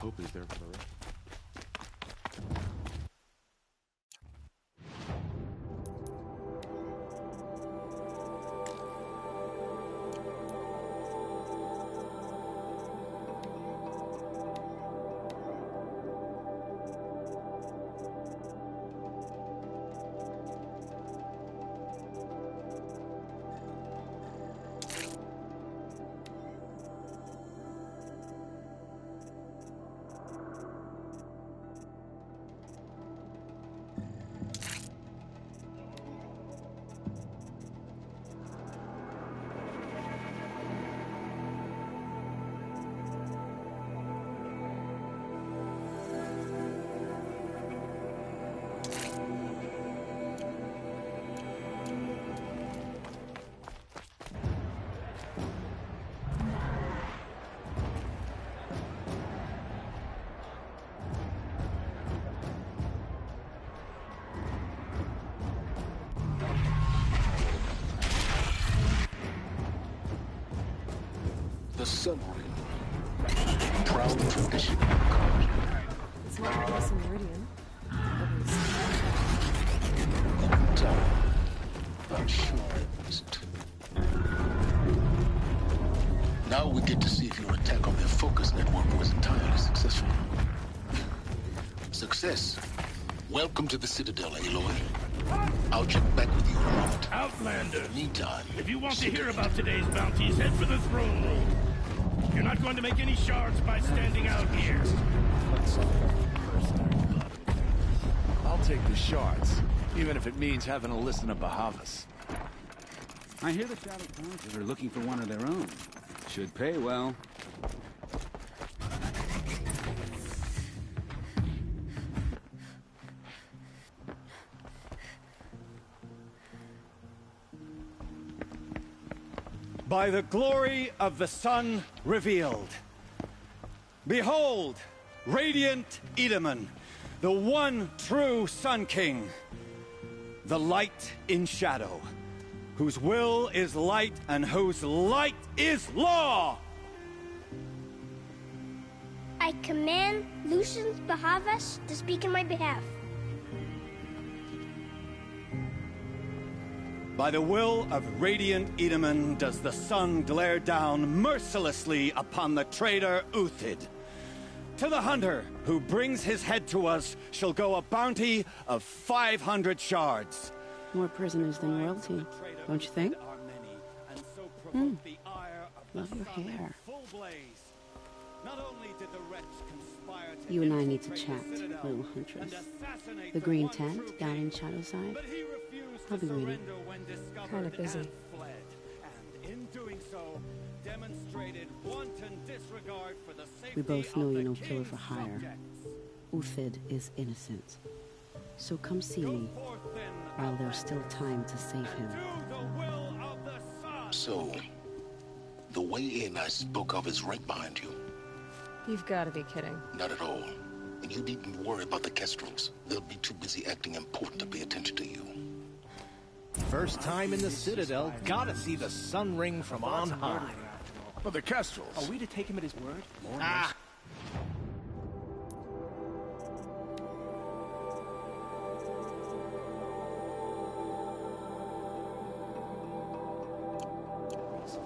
Hope he's there for the rest. The Sun Ring. Proud tradition. It's not the case in Meridian. I'm sure it isn't. Now we get to see if your attack on their focus network was entirely successful. Success. Welcome to the Citadel, Aloy. I'll check back with you in a moment. Outlander! In the meantime, If you want to hear about today's bounties, head for the throne room. You're not going to make any shards by standing out here. I'll take the shards, even if it means having to listen to Bahavas. I hear the Shadow Council are looking for one of their own. Should pay well. By the glory of the sun revealed. Behold, radiant Edaman, the one true Sun King. The light in shadow, whose will is light and whose light is law! I command Lucius Bahavas to speak in my behalf. By the will of radiant Edaman does the sun glare down mercilessly upon the traitor Uthid. To the hunter who brings his head to us shall go a bounty of 500 shards. More prisoners than royalty, don't you think? Love your hair. You and I need to chat, little huntress. The green tent down in Shadowside. I'll be waiting. Kind of busy. We both know you're no killer for hire. Uthid is innocent. So come see me, while there's still time to save him. So, the way in I spoke of is right behind you. You've got to be kidding. Not at all. And you needn't worry about the Kestrels. They'll be too busy acting important to pay attention to you. First time in the Citadel, gotta see the Sun Ring from on high. But the Kestrels. Are we to take him at his word? Ah!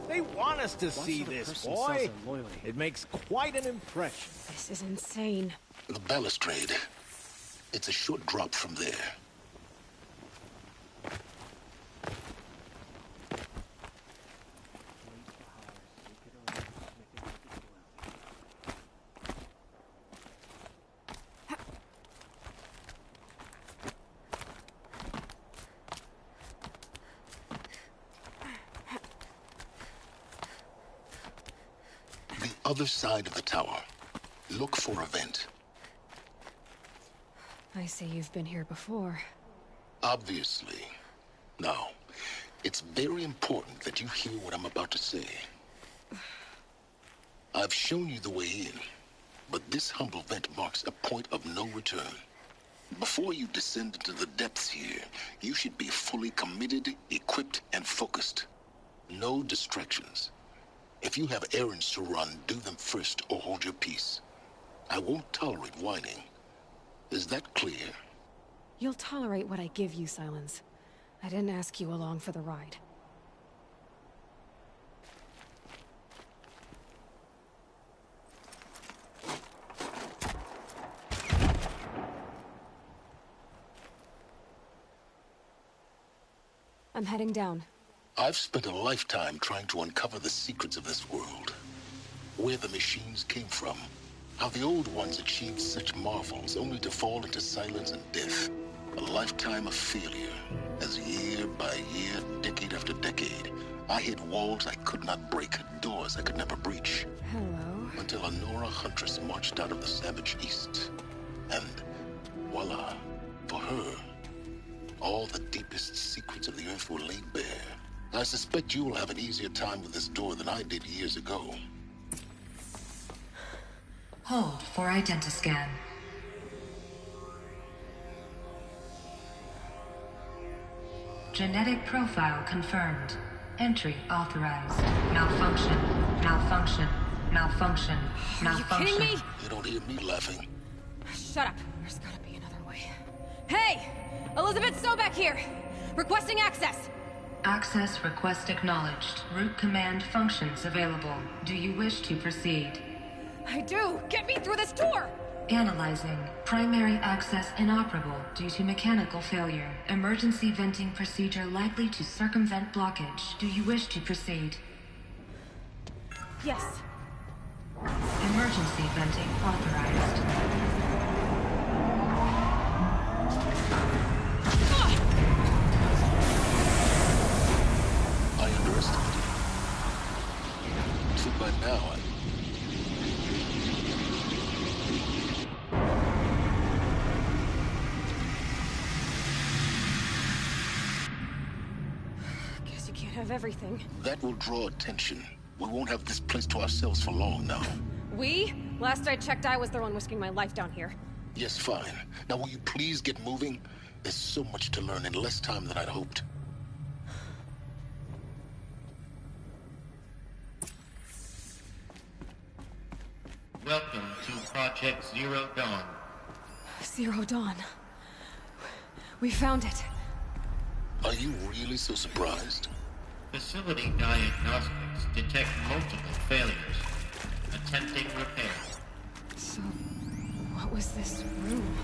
They want us to see this, boy. It makes quite an impression. This is insane. The balustrade. It's a short drop from there. Other side of the tower. Look for a vent. I see you've been here before. Obviously. Now, it's very important that you hear what I'm about to say. I've shown you the way in, but this humble vent marks a point of no return. Before you descend into the depths here, you should be fully committed, equipped, and focused. No distractions. If you have errands to run, do them first or hold your peace. I won't tolerate whining. Is that clear? You'll tolerate what I give you, Silence. I didn't ask you along for the ride. I'm heading down. I've spent a lifetime trying to uncover the secrets of this world. Where the machines came from. How the old ones achieved such marvels only to fall into silence and death. A lifetime of failure. As year by year, decade after decade, I hit walls I could not break, doors I could never breach. Hello. Until a Nora huntress marched out of the savage east. And voila, for her, all the deepest secrets of the Earth were laid bare. I suspect you will have an easier time with this door than I did years ago. Hold for identiscan. Genetic profile confirmed. Entry authorized. Malfunction. Malfunction. Malfunction. Malfunction. Are you kidding me? You don't hear me laughing. Shut up. There's gotta be another way. Hey! Elizabeth Sobek here! Requesting access! Access request acknowledged. Root command functions available. Do you wish to proceed? I do! Get me through this door! Analyzing. Primary access inoperable due to mechanical failure. Emergency venting procedure likely to circumvent blockage. Do you wish to proceed? Yes. Emergency venting authorized. I underestimated you. So by now, Guess you can't have everything. that will draw attention. We won't have this place to ourselves for long now. We? Last I checked, I was the one risking my life down here. Yes, fine. Now will you please get moving? There's so much to learn in less time than I'd hoped. Welcome to Project Zero Dawn. Zero Dawn. We found it. Are you really so surprised? Facility diagnostics detect multiple failures. Attempting repair. So, what was this room?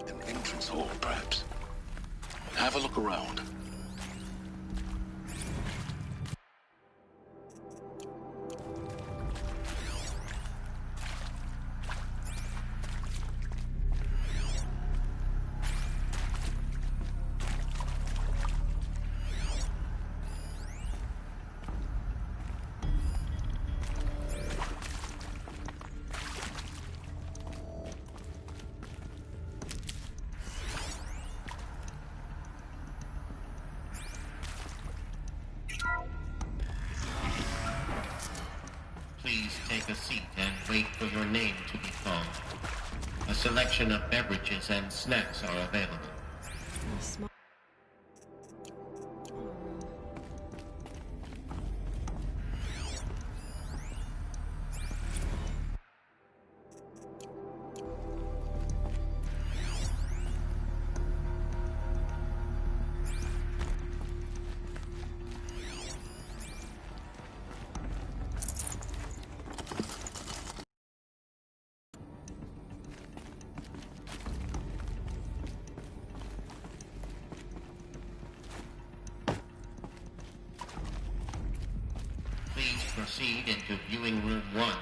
An entrance hall, perhaps. Have a look around. Please take a seat and wait for your name to be called. A selection of beverages and snacks are available. Proceed into viewing room 1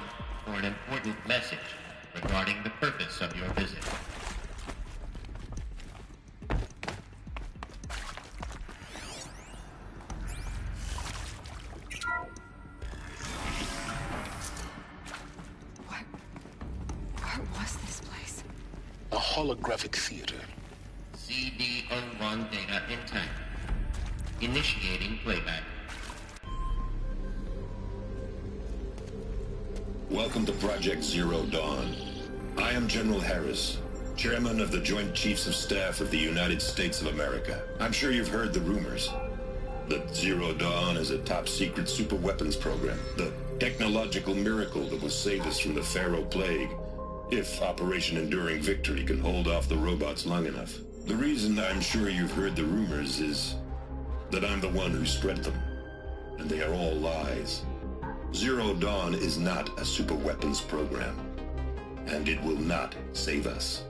for an important message regarding the purpose of your visit. What was this place? A holographic theater. CD01 data intact. Initiating playback. Welcome to Project Zero Dawn. I am General Harris, Chairman of the Joint Chiefs of Staff of the United States of America. I'm sure you've heard the rumors that Zero Dawn is a top-secret superweapons program. The technological miracle that will save us from the Pharaoh Plague, if Operation Enduring Victory can hold off the robots long enough. The reason I'm sure you've heard the rumors is that I'm the one who spread them, and they are all lies. Zero Dawn is not a superweapons program, and it will not save us.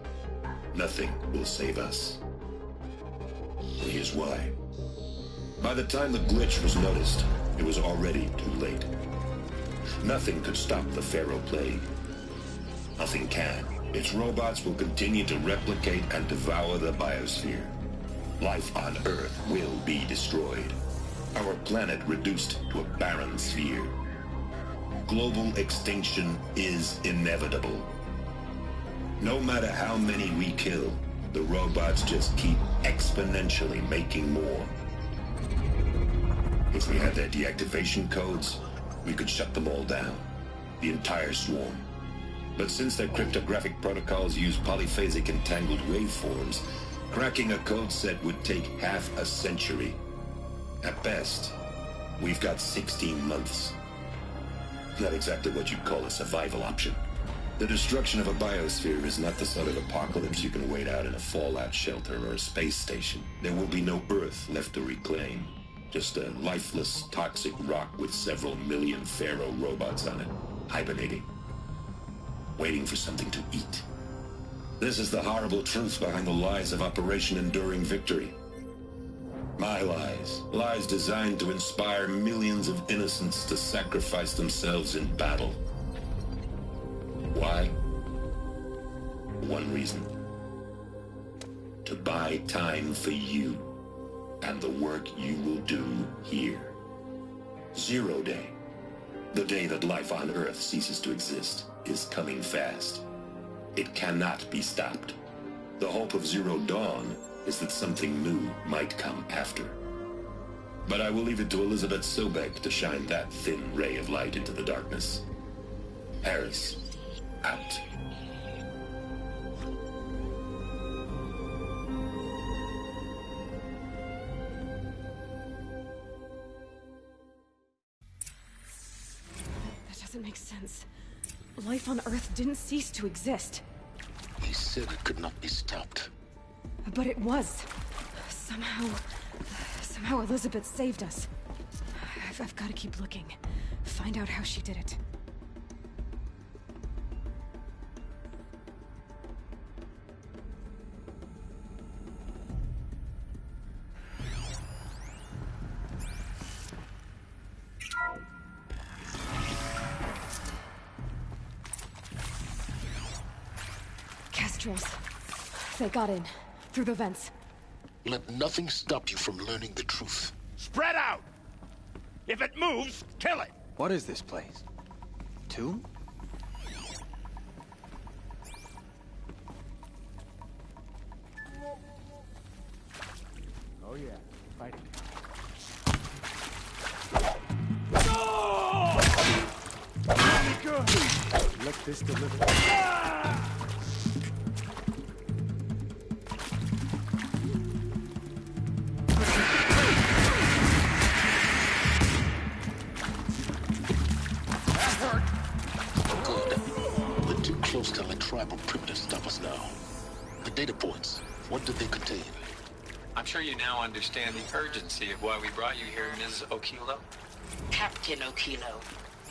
Nothing will save us. Here's why. By the time the glitch was noticed, it was already too late. Nothing could stop the Pharaoh Plague. Nothing can. Its robots will continue to replicate and devour the biosphere. Life on Earth will be destroyed. Our planet reduced to a barren sphere. Global extinction is inevitable. No matter how many we kill, the robots just keep exponentially making more. If we had their deactivation codes, we could shut them all down. The entire swarm. But since their cryptographic protocols use polyphasic entangled waveforms, cracking a code set would take half a century. At best, we've got 16 months. Not exactly what you'd call a survival option. The destruction of a biosphere is not the sort of apocalypse you can wait out in a fallout shelter or a space station. There will be no Earth left to reclaim. Just a lifeless, toxic rock with several million Pharaoh robots on it, hibernating. Waiting for something to eat. This is the horrible truth behind the lies of Operation Enduring Victory. My lies. Lies designed to inspire millions of innocents to sacrifice themselves in battle. Why? One reason. To buy time for you and the work you will do here. Zero Day. The day that life on Earth ceases to exist is coming fast. It cannot be stopped. The hope of Zero Dawn is that something new might come after. But I will leave it to Elizabeth Sobek to shine that thin ray of light into the darkness. Harris, out. That doesn't make sense. Life on Earth didn't cease to exist. He said it could not be stopped. But it was. Somehow Elizabeth saved us. I've got to keep looking. Find out how she did it. Kestrels. They got in. Through the vents. Let nothing stop you from learning the truth. Spread out! If it moves, kill it! What is this place? Tomb? Oh yeah, fighting. Good. Let this deliver. Close to let tribal primitives stop us now. The data points, what did they contain? I'm sure you now understand the urgency of why we brought you here, Ms. Okilo. Captain Okilo,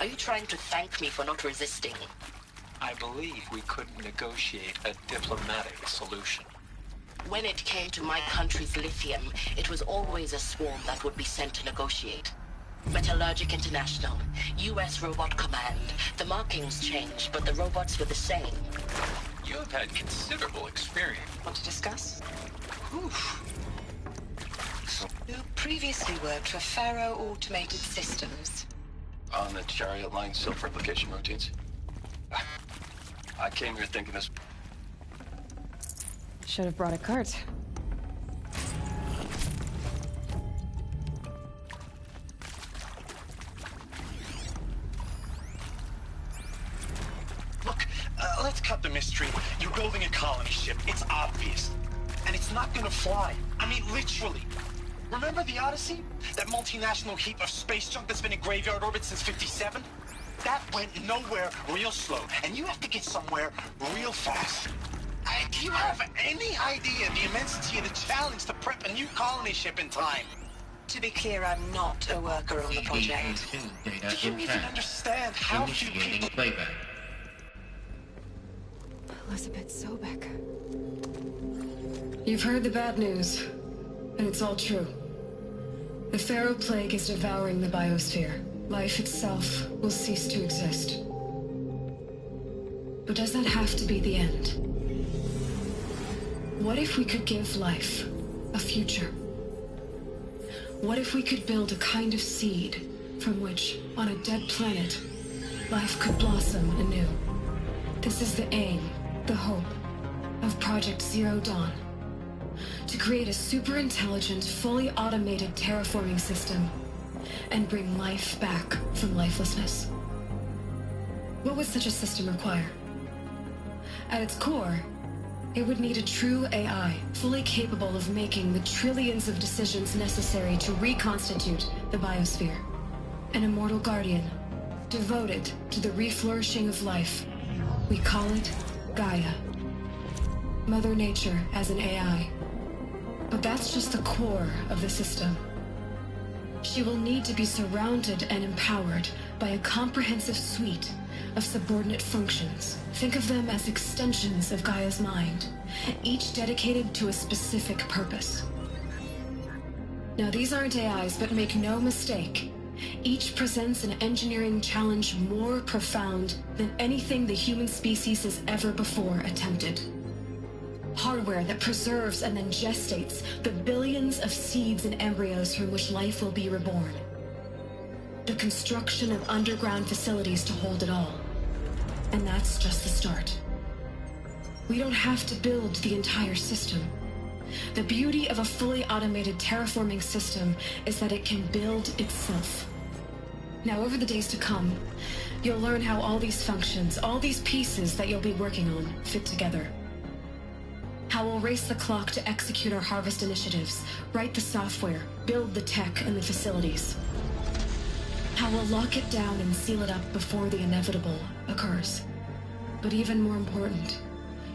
are you trying to thank me for not resisting? I believe we couldn't negotiate a diplomatic solution. When it came to my country's lithium, it was always a swarm that would be sent to negotiate. Metallurgic International, U.S. Robot Command. The markings changed, but the robots were the same. You have had considerable experience. Want to discuss? Oof. You previously worked for Pharaoh Automated Systems. On the Chariot Line self-replication routines? I came here thinking this... Should have brought a cart. Let's cut the mystery. You're building a colony ship. It's obvious. And it's not gonna fly. I mean, literally. Remember the Odyssey? That multinational heap of space junk that's been in graveyard orbit since '57? That went nowhere real slow, and you have to get somewhere real fast. Do you have any idea the immensity of the challenge to prep a new colony ship in time? To be clear, I'm not a worker on the project. Do you even understand how few people... Elizabeth Sobek. You've heard the bad news, and it's all true. The Pharaoh Plague is devouring the biosphere. Life itself will cease to exist. But does that have to be the end? What if we could give life a future? What if we could build a kind of seed from which, on a dead planet, life could blossom anew? This is the aim, the hope, of Project Zero Dawn. To create a super-intelligent, fully automated terraforming system and bring life back from lifelessness. What would such a system require? At its core, it would need a true AI, fully capable of making the trillions of decisions necessary to reconstitute the biosphere. An immortal guardian, devoted to the reflourishing of life. We call it Gaia. Mother Nature as an AI. But that's just the core of the system. She will need to be surrounded and empowered by a comprehensive suite of subordinate functions. Think of them as extensions of Gaia's mind, each dedicated to a specific purpose. Now, these aren't AIs, but make no mistake, each presents an engineering challenge more profound than anything the human species has ever before attempted. Hardware that preserves and then gestates the billions of seeds and embryos from which life will be reborn. The construction of underground facilities to hold it all. And that's just the start. We don't have to build the entire system. The beauty of a fully automated terraforming system is that it can build itself. Now, over the days to come, you'll learn how all these functions, all these pieces that you'll be working on, fit together. How we'll race the clock to execute our harvest initiatives, write the software, build the tech and the facilities. How we'll lock it down and seal it up before the inevitable occurs. But even more important,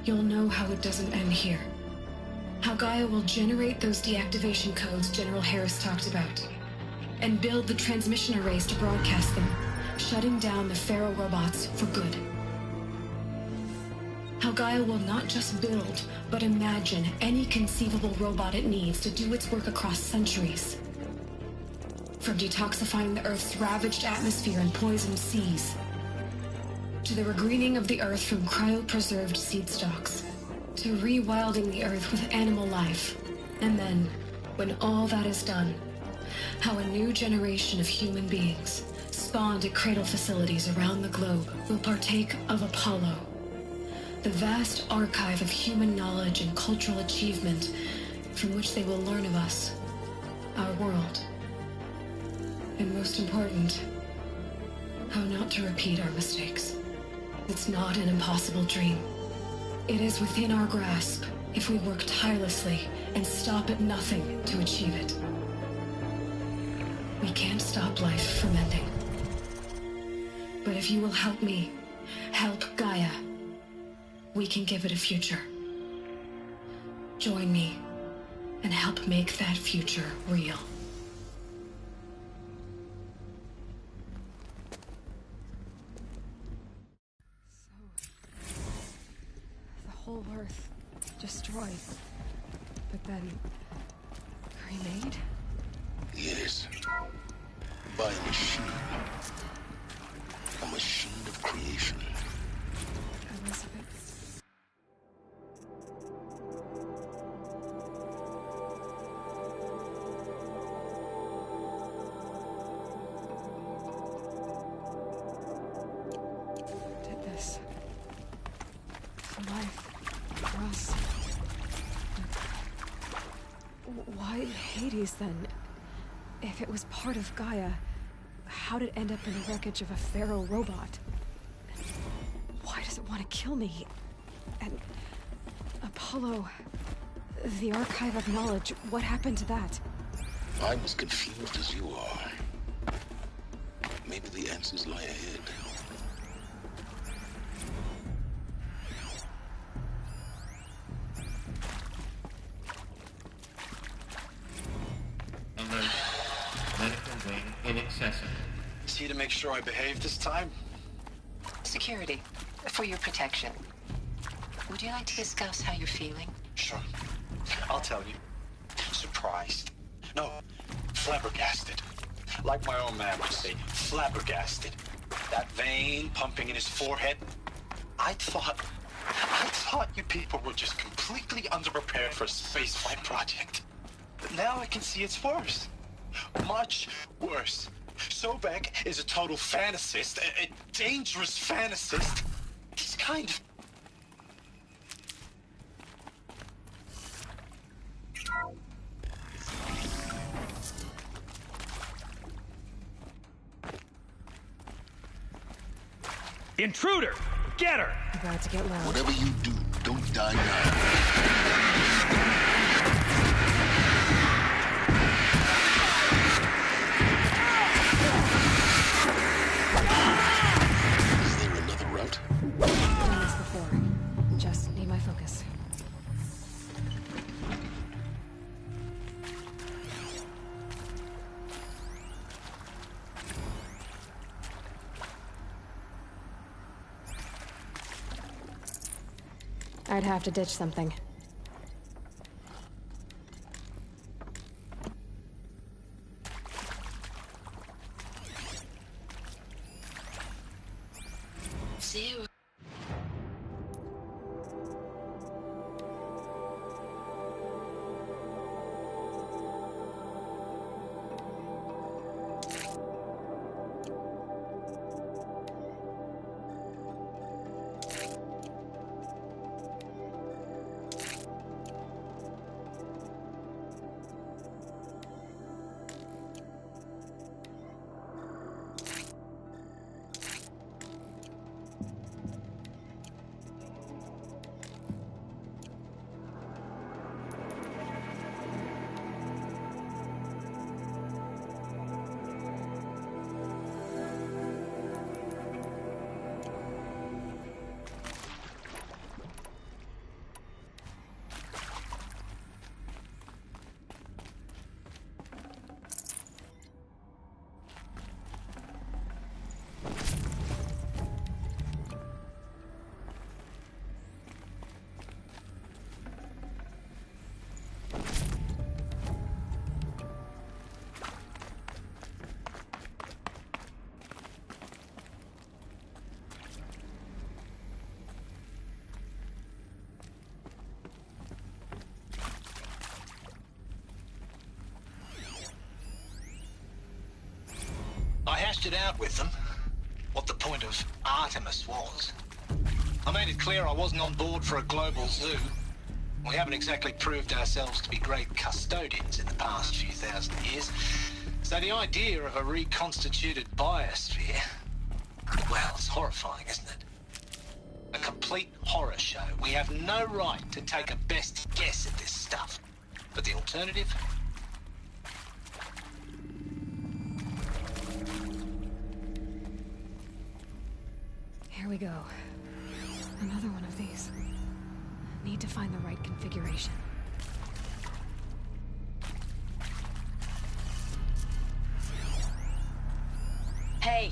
you'll know how it doesn't end here. How Gaia will generate those deactivation codes General Harris talked about, and build the transmission arrays to broadcast them, shutting down the Pharaoh robots for good. How Gaia will not just build, but imagine any conceivable robot it needs to do its work across centuries. From detoxifying the Earth's ravaged atmosphere and poisoned seas, to the regreening of the Earth from cryopreserved seed stalks, to rewilding the Earth with animal life. And then, when all that is done, how a new generation of human beings, spawned at cradle facilities around the globe, will partake of Apollo, the vast archive of human knowledge and cultural achievement from which they will learn of us, our world. And most important, how not to repeat our mistakes. It's not an impossible dream. It is within our grasp if we work tirelessly and stop at nothing to achieve it. We can't stop life from ending. But if you will help me, help Gaia, we can give it a future. Join me and help make that future real. The whole Earth destroyed, but then remade? Yes. By a machine. A machine of creation. Elizabeth. Did this. For life. For us. Why Hades, then? If it was part of Gaia, how did it end up in the wreckage of a Pharaoh robot? Why does it want to kill me? And Apollo, the archive of knowledge, what happened to that? I'm as confused as you are. Maybe the answers lie ahead. accessible. Is he to make sure I behave this time? Security, for your protection. Would you like to discuss how you're feeling? Sure. I'll tell you. Surprised. No, flabbergasted. Like my own man would say, flabbergasted. That vein pumping in his forehead. I thought you people were just completely underprepared for a spaceflight project. But now I can see it's worse. Much worse. Sobek is a total fantasist, a dangerous fantasist. He's kind of... Intruder! Get her! About to get loud. Whatever you do, don't die now. Is there another route? Done this before. Just need my focus. I'd have to ditch something. Zero. I hashed it out with them, what the point of Artemis was. I made it clear I wasn't on board for a global zoo. We haven't exactly proved ourselves to be great custodians in the past few thousand years. So the idea of a reconstituted biosphere, well, it's horrifying, isn't it? A complete horror show. We have no right to take a best guess at this stuff. But the alternative? Here we go. Another one of these. Need to find the right configuration. Hey!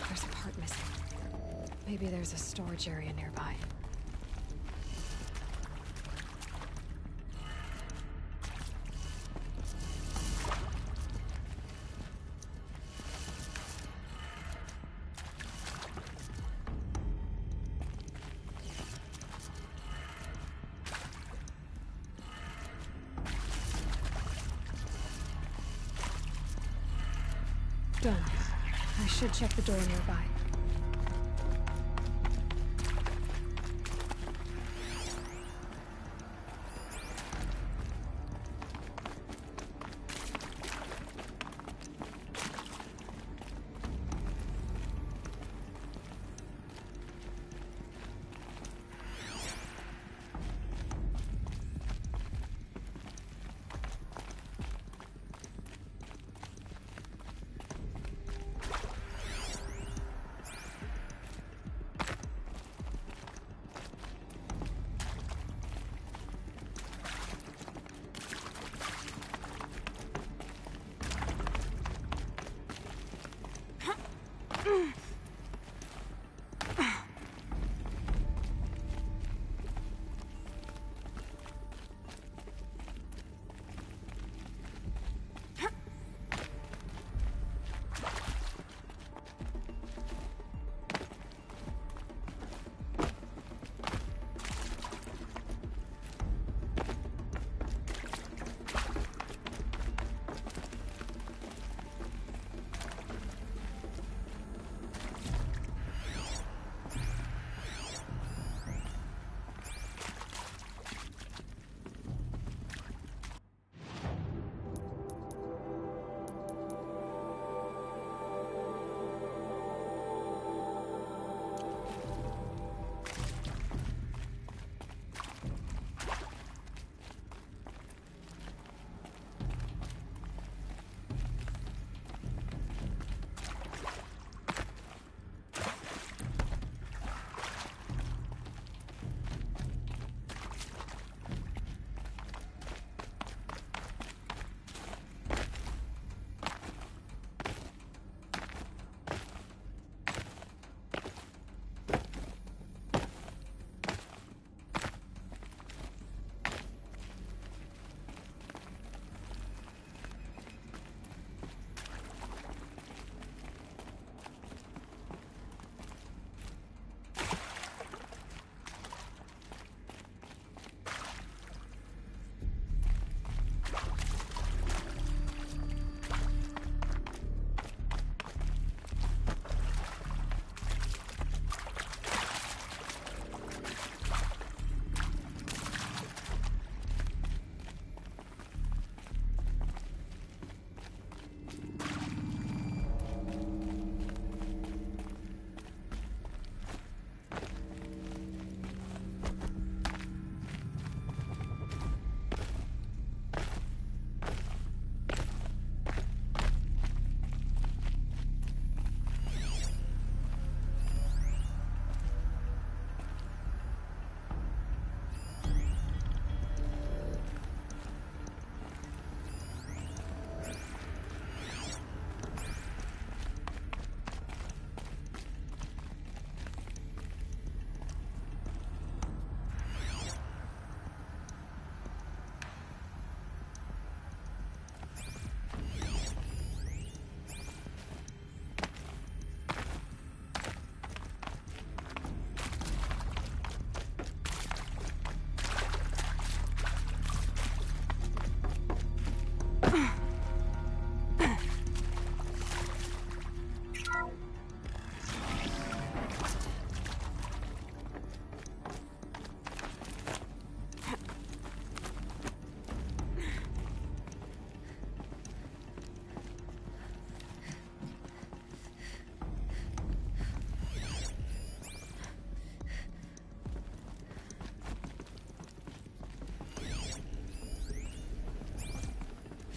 There's a part missing. Maybe there's a storage area nearby. Done. I should check the door nearby.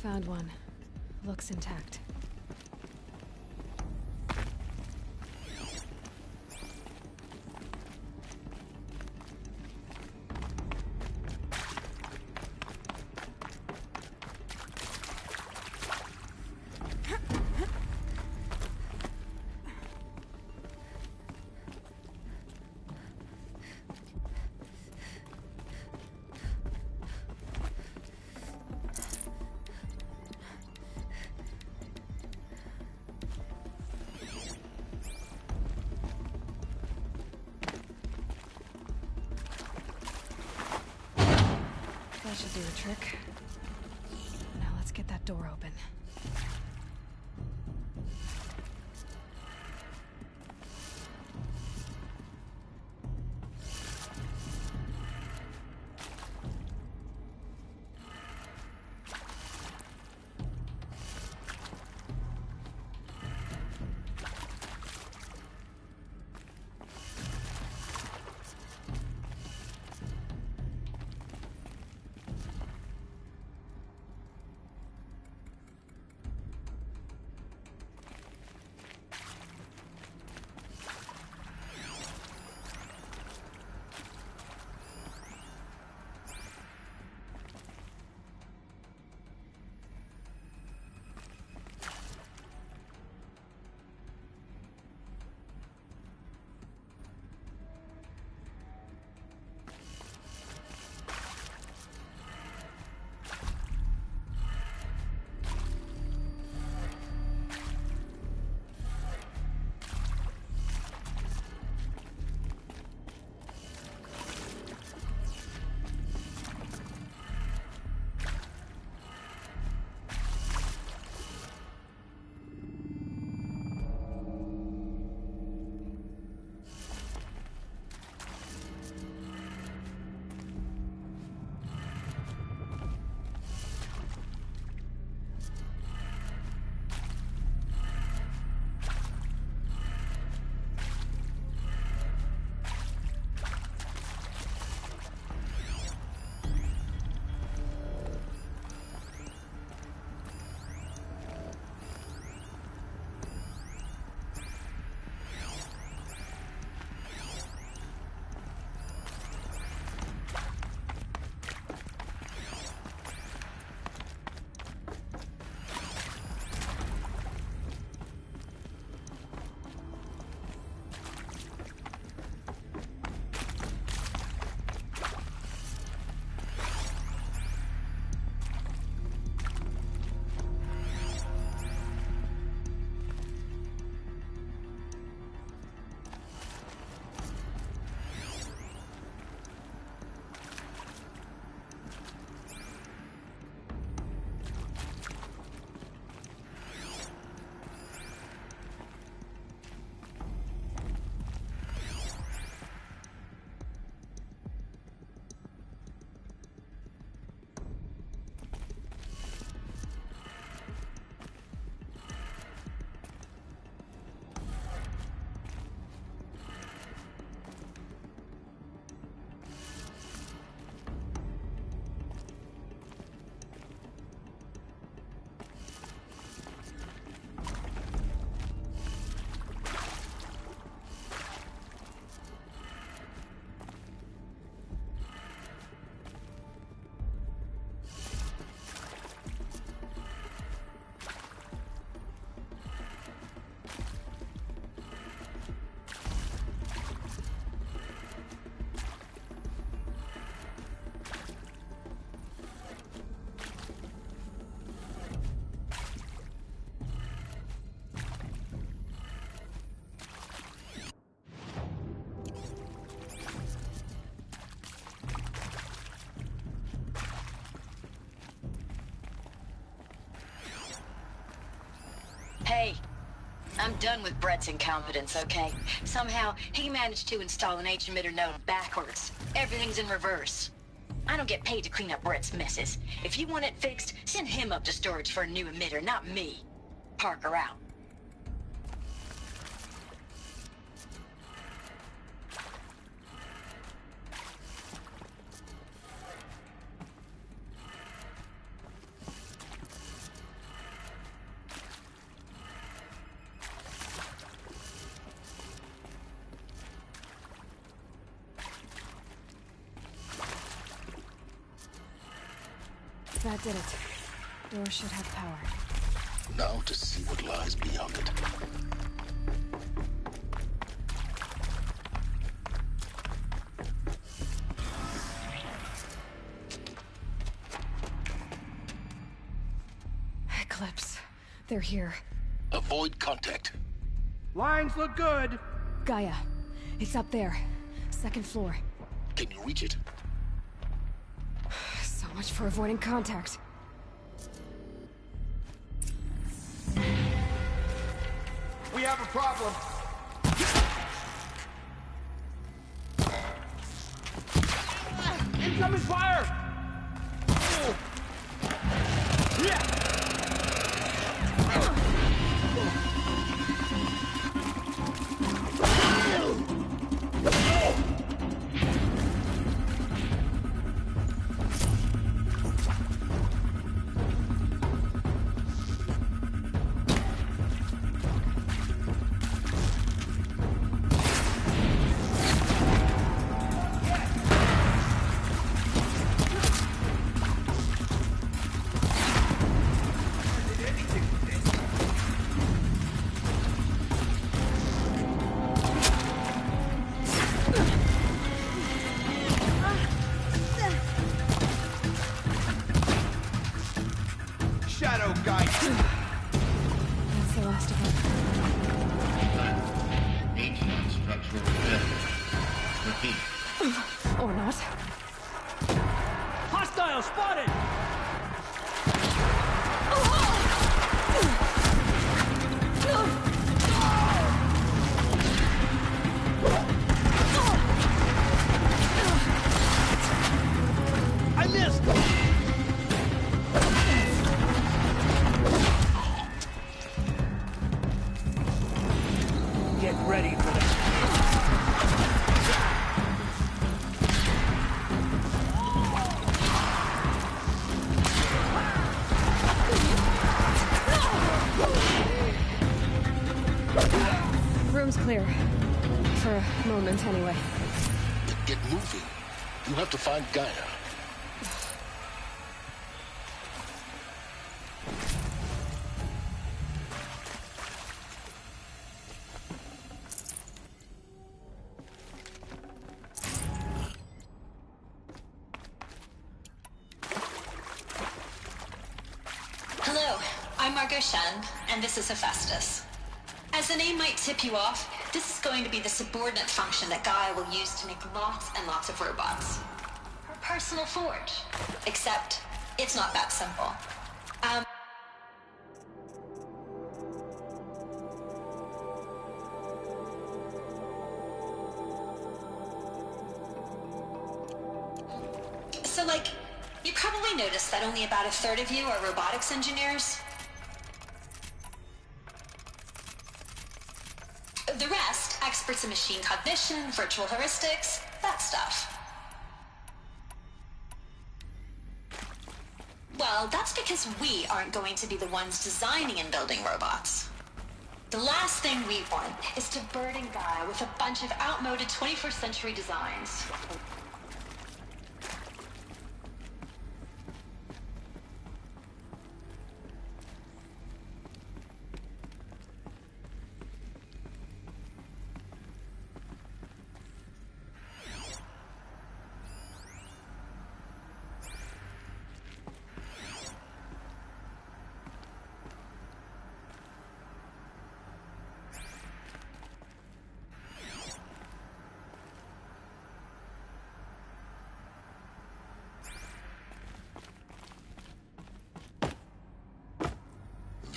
Found one. Looks intact. That should do the trick. Now let's get that door open. Hey, I'm done with Brett's incompetence, okay? Somehow, he managed to install an H-emitter node backwards. Everything's in reverse. I don't get paid to clean up Brett's messes. If you want it fixed, send him up to storage for a new emitter, not me. Parker out. That did it. Door should have power. Now to see what lies beyond it. Eclipse. They're here. Avoid contact. Lines look good. Gaia. It's up there. Second floor. Can you reach it? So much for avoiding contact. We have a problem. Incoming fire! Yeah! Shadow guide. That's the last of them. 18 structural failure. Repeat. Or not. Hostile spotted! I missed! Get ready for this. Room's clear. For a moment, anyway. Get moving. You have to find Gaia. Hello, I'm Margot Shen, and this is Hephaestus. As the name might tip you off, this is going to be the subordinate function that Gaia will use to make lots and lots of robots. Her personal forge. Except, it's not that simple. So, like, you probably noticed that only about a third of you are robotics engineers. The rest, experts in machine cognition, virtual heuristics, that stuff. Well, that's because we aren't going to be the ones designing and building robots. The last thing we want is to burden Gaia with a bunch of outmoded 21st century designs.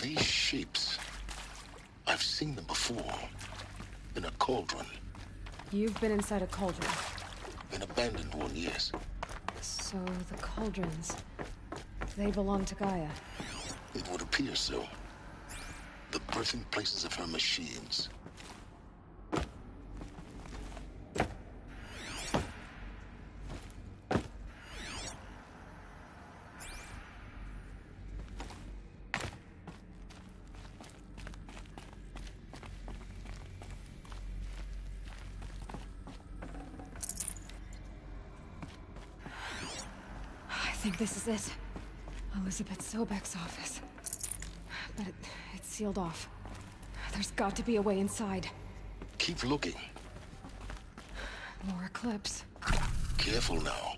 These shapes, seen them before. In a cauldron. You've been inside a cauldron. An abandoned one, yes. So the cauldrons, they belong to Gaia. It would appear so. The birthing places of her machines. I think this is it. Elizabeth Sobek's office. But it's sealed off. There's got to be a way inside. Keep looking. More Eclipse. Careful now.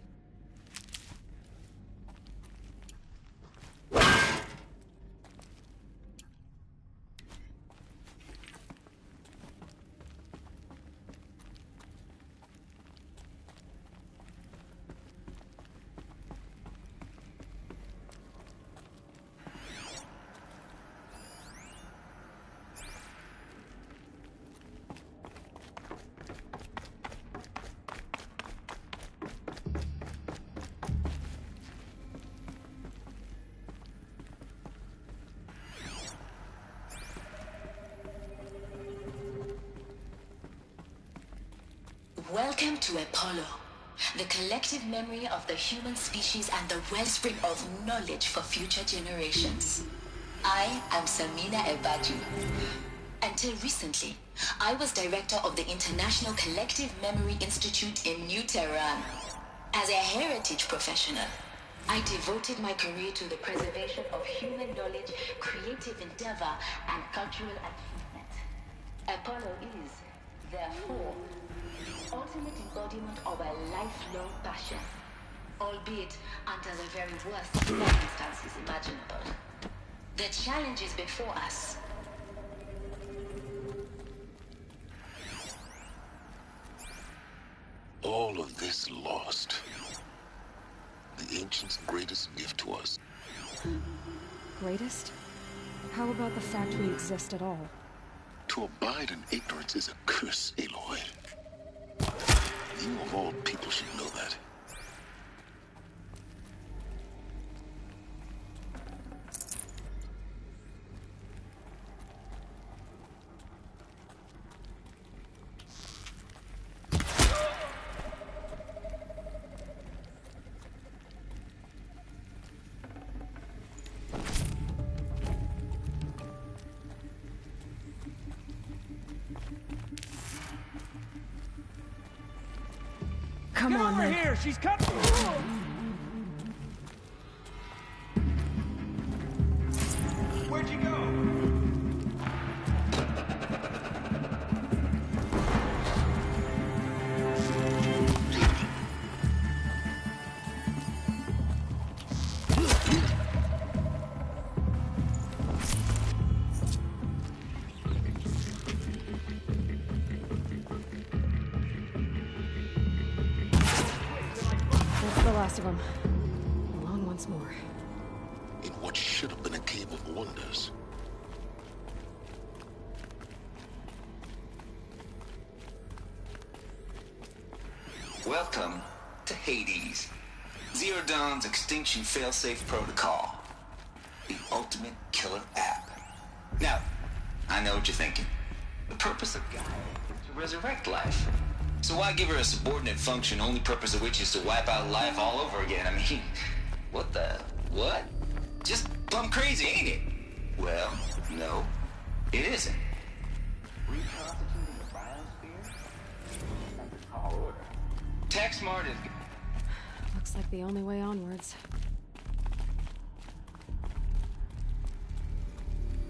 Welcome to Apollo, the collective memory of the human species and the wellspring of knowledge for future generations. I am Samina Ebadu. Until recently, I was director of the International Collective Memory Institute in New Tehran. As a heritage professional, I devoted my career to the preservation of human knowledge, creative endeavor, and cultural achievement. Apollo is, therefore, the ultimate embodiment of a lifelong passion, albeit under the very worst circumstances imaginable. The challenge is before us. All of this lost. The Ancients' greatest gift to us. Greatest? How about the fact we exist at all? To abide in ignorance is a curse, Aloy. You of all people should know that. Come on, over then. here! She's coming! Where'd you go? That's the last of them. Along once more. In what should have been a cave of wonders. Welcome to Hades. Zero Dawn's Extinction Failsafe Protocol. The ultimate killer app. Now, I know what you're thinking. The purpose of Gaia is to resurrect life. So why give her a subordinate function, only purpose of which is to wipe out life all over again? I mean, what the... what? Just plumb crazy, ain't it? Well, no, it isn't. Reconstituting the biosphere? That's a tall order. TechSmart is... Looks like the only way onwards.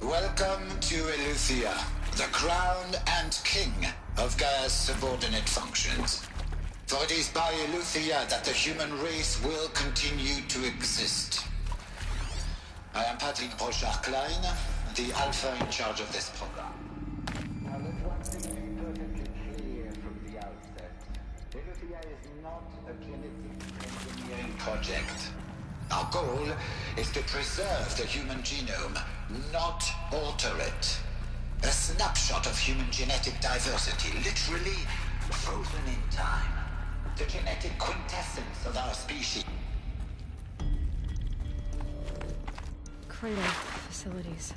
Welcome to Eleuthia, the crown and king of Gaia's subordinate functions. For it is by Eleuthia that the human race will continue to exist. I am Patrick Brochard-Klein, the alpha in charge of this program. Now let one thing be perfectly clear from the outset. Eleuthia is not a genetic engineering project. Our goal is to preserve the human genome, not alter it. A snapshot of human genetic diversity, literally frozen in time. The genetic quintessence of our species. Cradle facilities.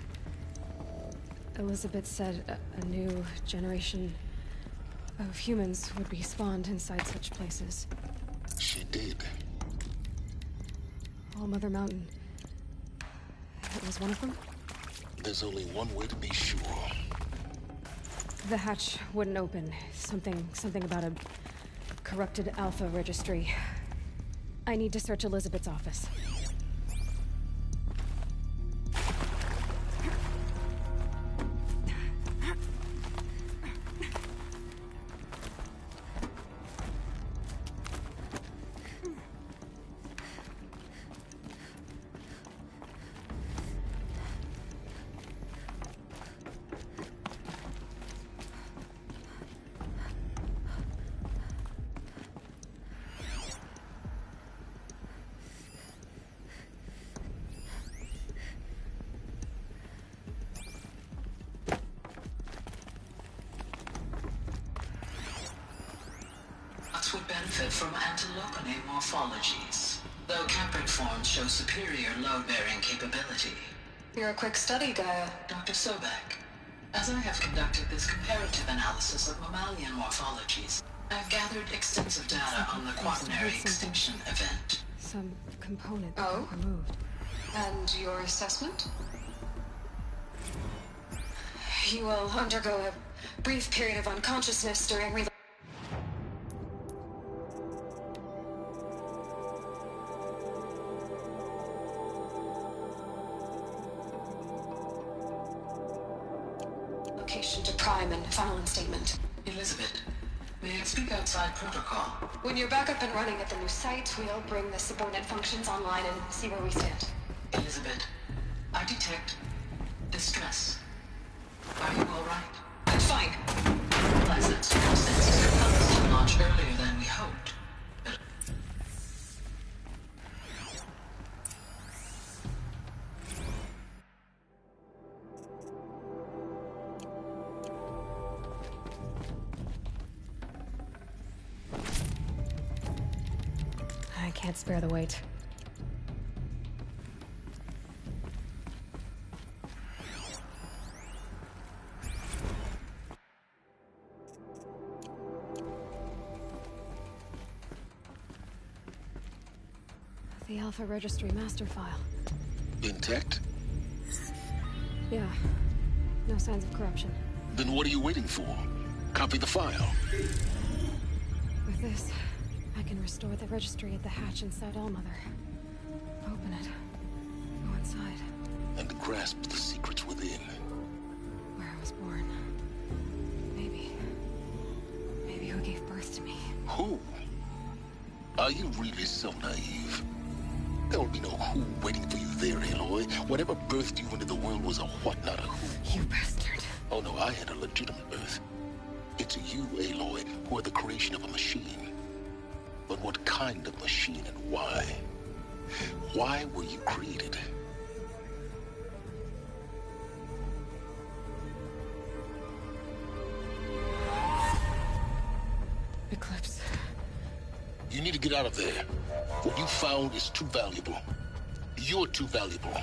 Elizabeth said a new generation of humans would be spawned inside such places. She did. All Mother Mountain. It was one of them? There's only one way to be sure. The hatch wouldn't open. Something about a corrupted Alpha registry. I need to search Elizabeth's office. Would benefit from antilocone morphologies, though caprid forms show superior load-bearing capability. You're a quick study, Gaia. Dr. Sobek, as I have conducted this comparative analysis of mammalian morphologies, I've gathered extensive data on the quaternary extinction event. Some component got removed. And your assessment? You will undergo a brief period of unconsciousness during to Prime and final statement. Elizabeth, may I speak outside protocol? When you're back up and running at the new site, we'll bring the subordinate functions online and see where we stand. Elizabeth, I detect distress. Are you all right? I'm fine. Realize that circumstances compelled us to launch earlier than we hoped. I can't spare the weight. The Alpha Registry master file. Intact? Yeah. No signs of corruption. Then what are you waiting for? Copy the file. With this, I can restore the registry at the hatch inside Allmother. Open it. Go inside. And grasp the secrets within. Where I was born. Maybe who gave birth to me. Who? Are you really so naive? There will be no who waiting for you there, Aloy. Whatever birthed you into the world was a what, not a who. You bastard. Oh no, I had a legitimate birth. It's you, Aloy, who are the creation of a machine. But what kind of machine and why? Why were you created? Eclipse. You need to get out of there. What you found is too valuable. You're too valuable.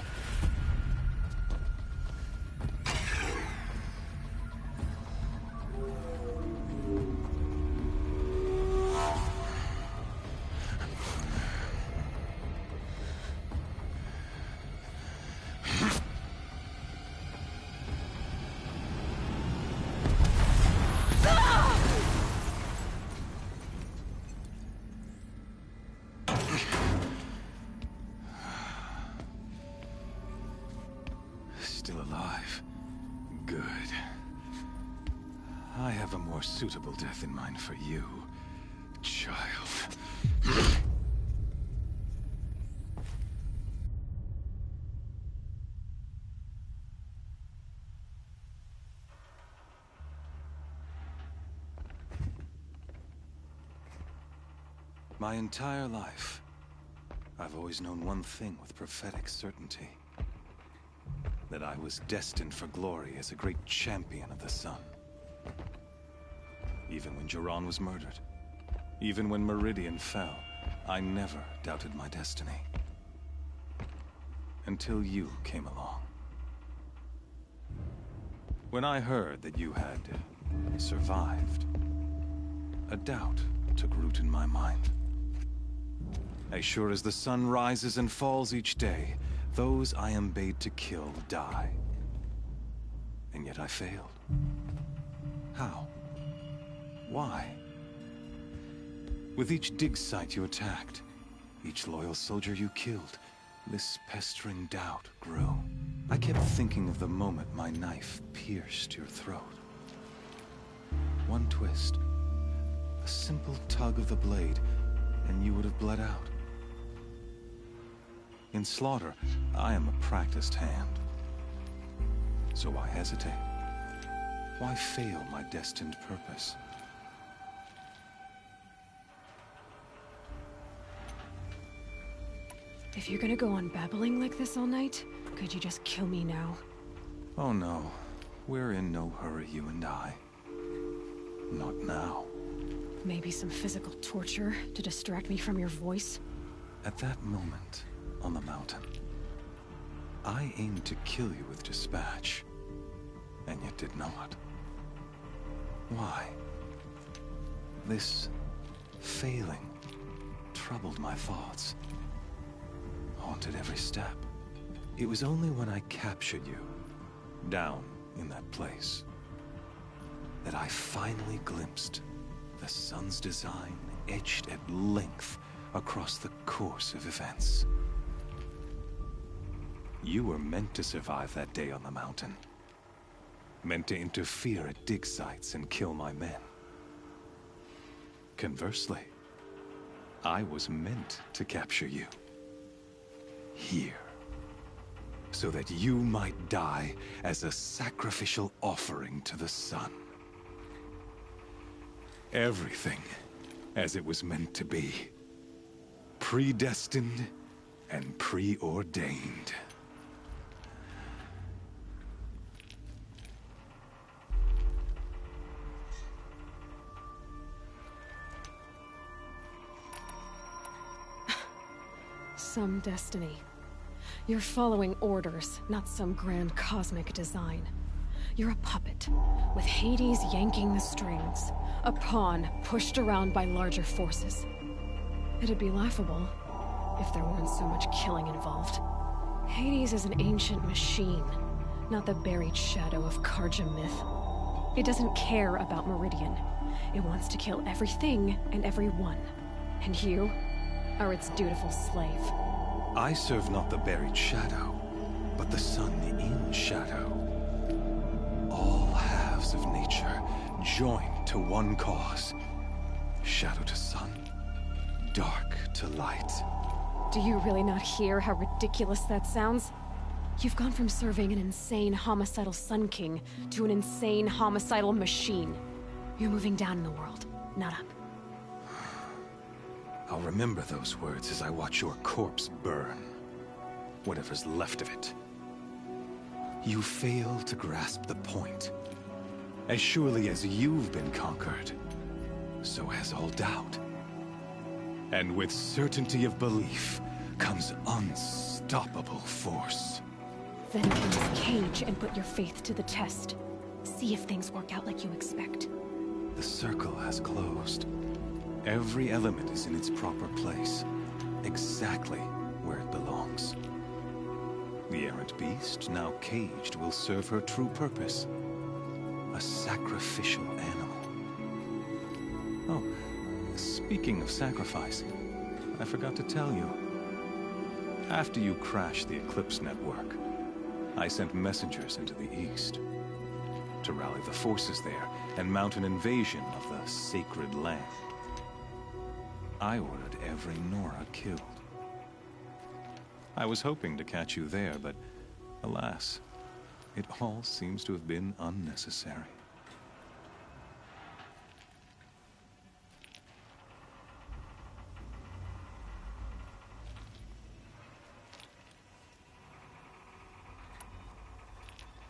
Still alive. Good. I have a more suitable death in mind for you, child. My entire life, I've always known one thing with prophetic certainty. that I was destined for glory as a great champion of the sun. Even when Jiran was murdered, even when Meridian fell, I never doubted my destiny. Until you came along. When I heard that you had survived, a doubt took root in my mind. As sure as the sun rises and falls each day, those I am bade to kill die. And yet I failed. How? Why? With each dig site you attacked, each loyal soldier you killed, this pestering doubt grew. I kept thinking of the moment my knife pierced your throat. One twist, a simple tug of the blade, and you would have bled out. In slaughter, I am a practiced hand. So why hesitate? Why fail my destined purpose? If you're gonna go on babbling like this all night, could you just kill me now? Oh no, we're in no hurry, you and I. Not now. Maybe some physical torture to distract me from your voice? At that moment, on the mountain, I aimed to kill you with dispatch, and yet did not. Why? This failing troubled my thoughts, haunted every step. It was only when I captured you, down in that place, that I finally glimpsed the sun's design etched at length across the course of events. You were meant to survive that day on the mountain. Meant to interfere at dig sites and kill my men. Conversely, I was meant to capture you. Here. So that you might die as a sacrificial offering to the sun. Everything as it was meant to be. Predestined and preordained. Some destiny. You're following orders, not some grand cosmic design. You're a puppet, with Hades yanking the strings. A pawn pushed around by larger forces. It'd be laughable if there weren't so much killing involved. Hades is an ancient machine, not the buried shadow of Karja myth. It doesn't care about Meridian. It wants to kill everything and everyone. And you are its dutiful slave. I serve not the buried shadow, but the sun in shadow. All halves of nature joined to one cause. Shadow to sun, dark to light. Do you really not hear how ridiculous that sounds? You've gone from serving an insane homicidal Sun King to an insane homicidal machine. You're moving down in the world, not up. I'll remember those words as I watch your corpse burn. Whatever's left of it. You fail to grasp the point. As surely as you've been conquered, so has all doubt. And with certainty of belief comes unstoppable force. Then open this cage and put your faith to the test. See if things work out like you expect. The circle has closed. Every element is in its proper place, exactly where it belongs. The errant beast, now caged, will serve her true purpose. A sacrificial animal. Oh, speaking of sacrifice, I forgot to tell you. After you crashed the Eclipse network, I sent messengers into the east to rally the forces there and mount an invasion of the sacred land. I ordered every Nora killed. I was hoping to catch you there, but alas, it all seems to have been unnecessary.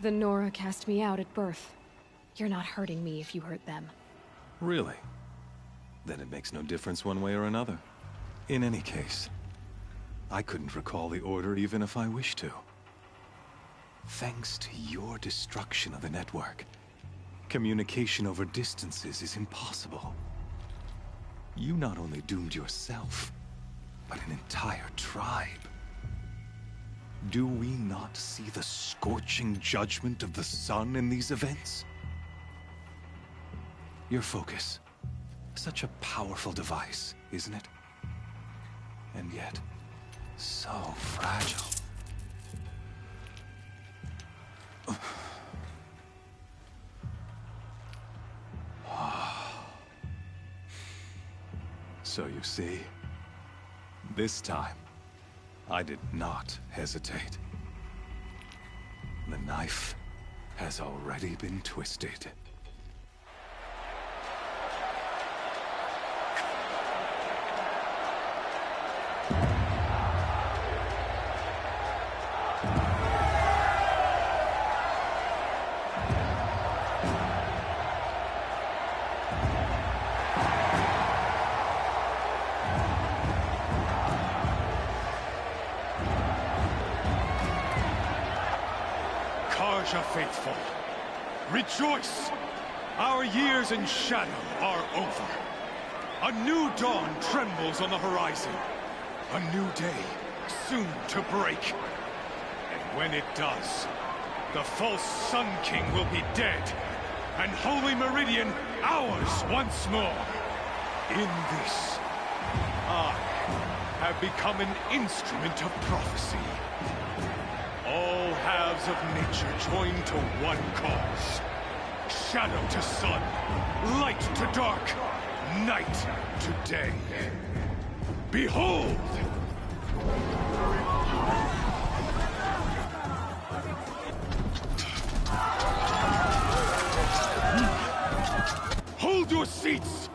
The Nora cast me out at birth. You're not hurting me if you hurt them. Really? Then it makes no difference one way or another. In any case, I couldn't recall the order even if I wished to. Thanks to your destruction of the network, communication over distances is impossible. You not only doomed yourself, but an entire tribe. Do we not see the scorching judgment of the sun in these events? Your focus. Such a powerful device, isn't it? And yet, so fragile. So you see, this time, I did not hesitate. The knife has already been twisted. Carja faithful, rejoice! Our years in shadow are over. A new dawn trembles on the horizon. A new day, soon to break. And when it does, the false Sun King will be dead, and Holy Meridian ours once more. In this, I have become an instrument of prophecy. All halves of nature join to one cause. Shadow to sun, light to dark, night to day. Behold! Hold your seats!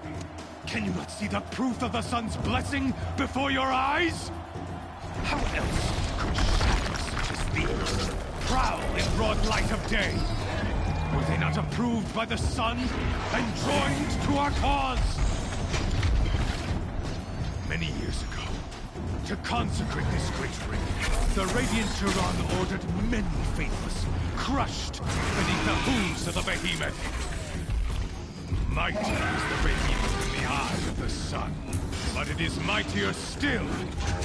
Can you not see the proof of the sun's blessing before your eyes? How else could shadows such as these prowl in broad light of day? Were they not approved by the sun and joined to our cause? Many years ago, to consecrate this great ring, the Radiant Turan ordered many faithless, crushed beneath the hooves of the behemoth. Mighty is the radiance in the eye of the sun, but it is mightier still,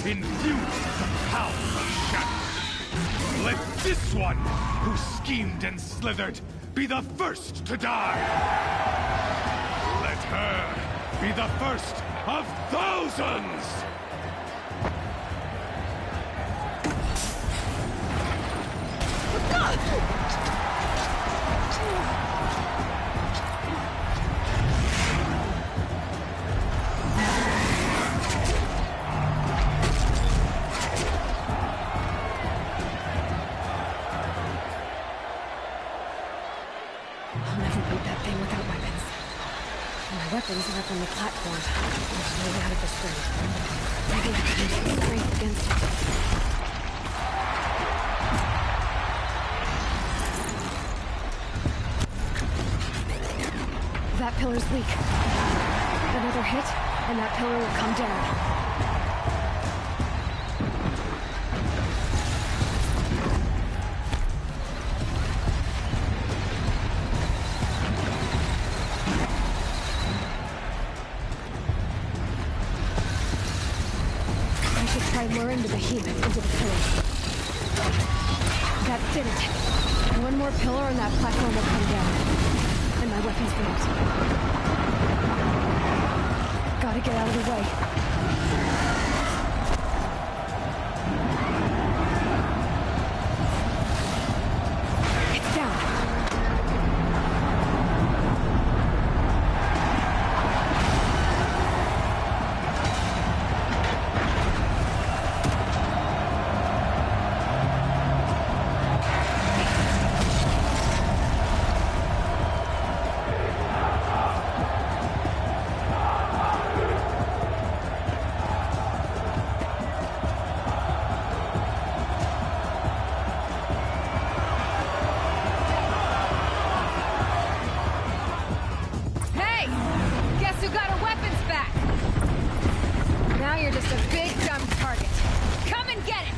infused with the power of shadow. Let this one, who schemed and slithered, be the first to die! Let her be the first of thousands! Weapons are up on the platform. There's no way out of this thing. Maybe I can use my strength against it. That pillar's weak. Another hit, and that pillar will come down. Luring the behemoth into the pillar. That did it. One more pillar and that platform will come down. And my weapon's built. Gotta get out of the way. just a big dumb target. Come and get it!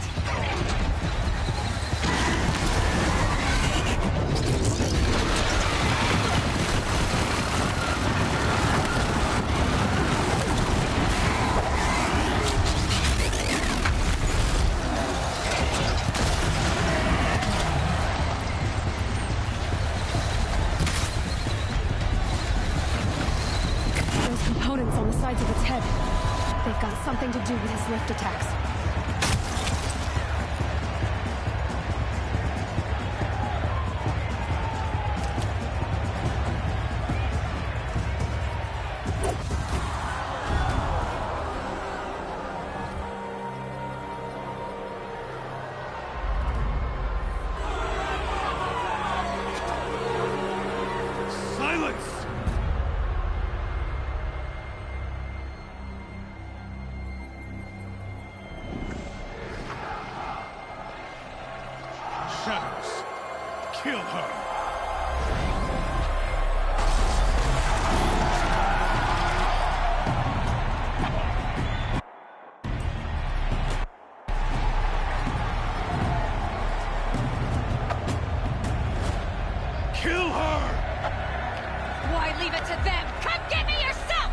On the sides of its head. They've got something to do with his lift attacks. Shadows, kill her! Kill her! Why leave it to them? Come get me yourself!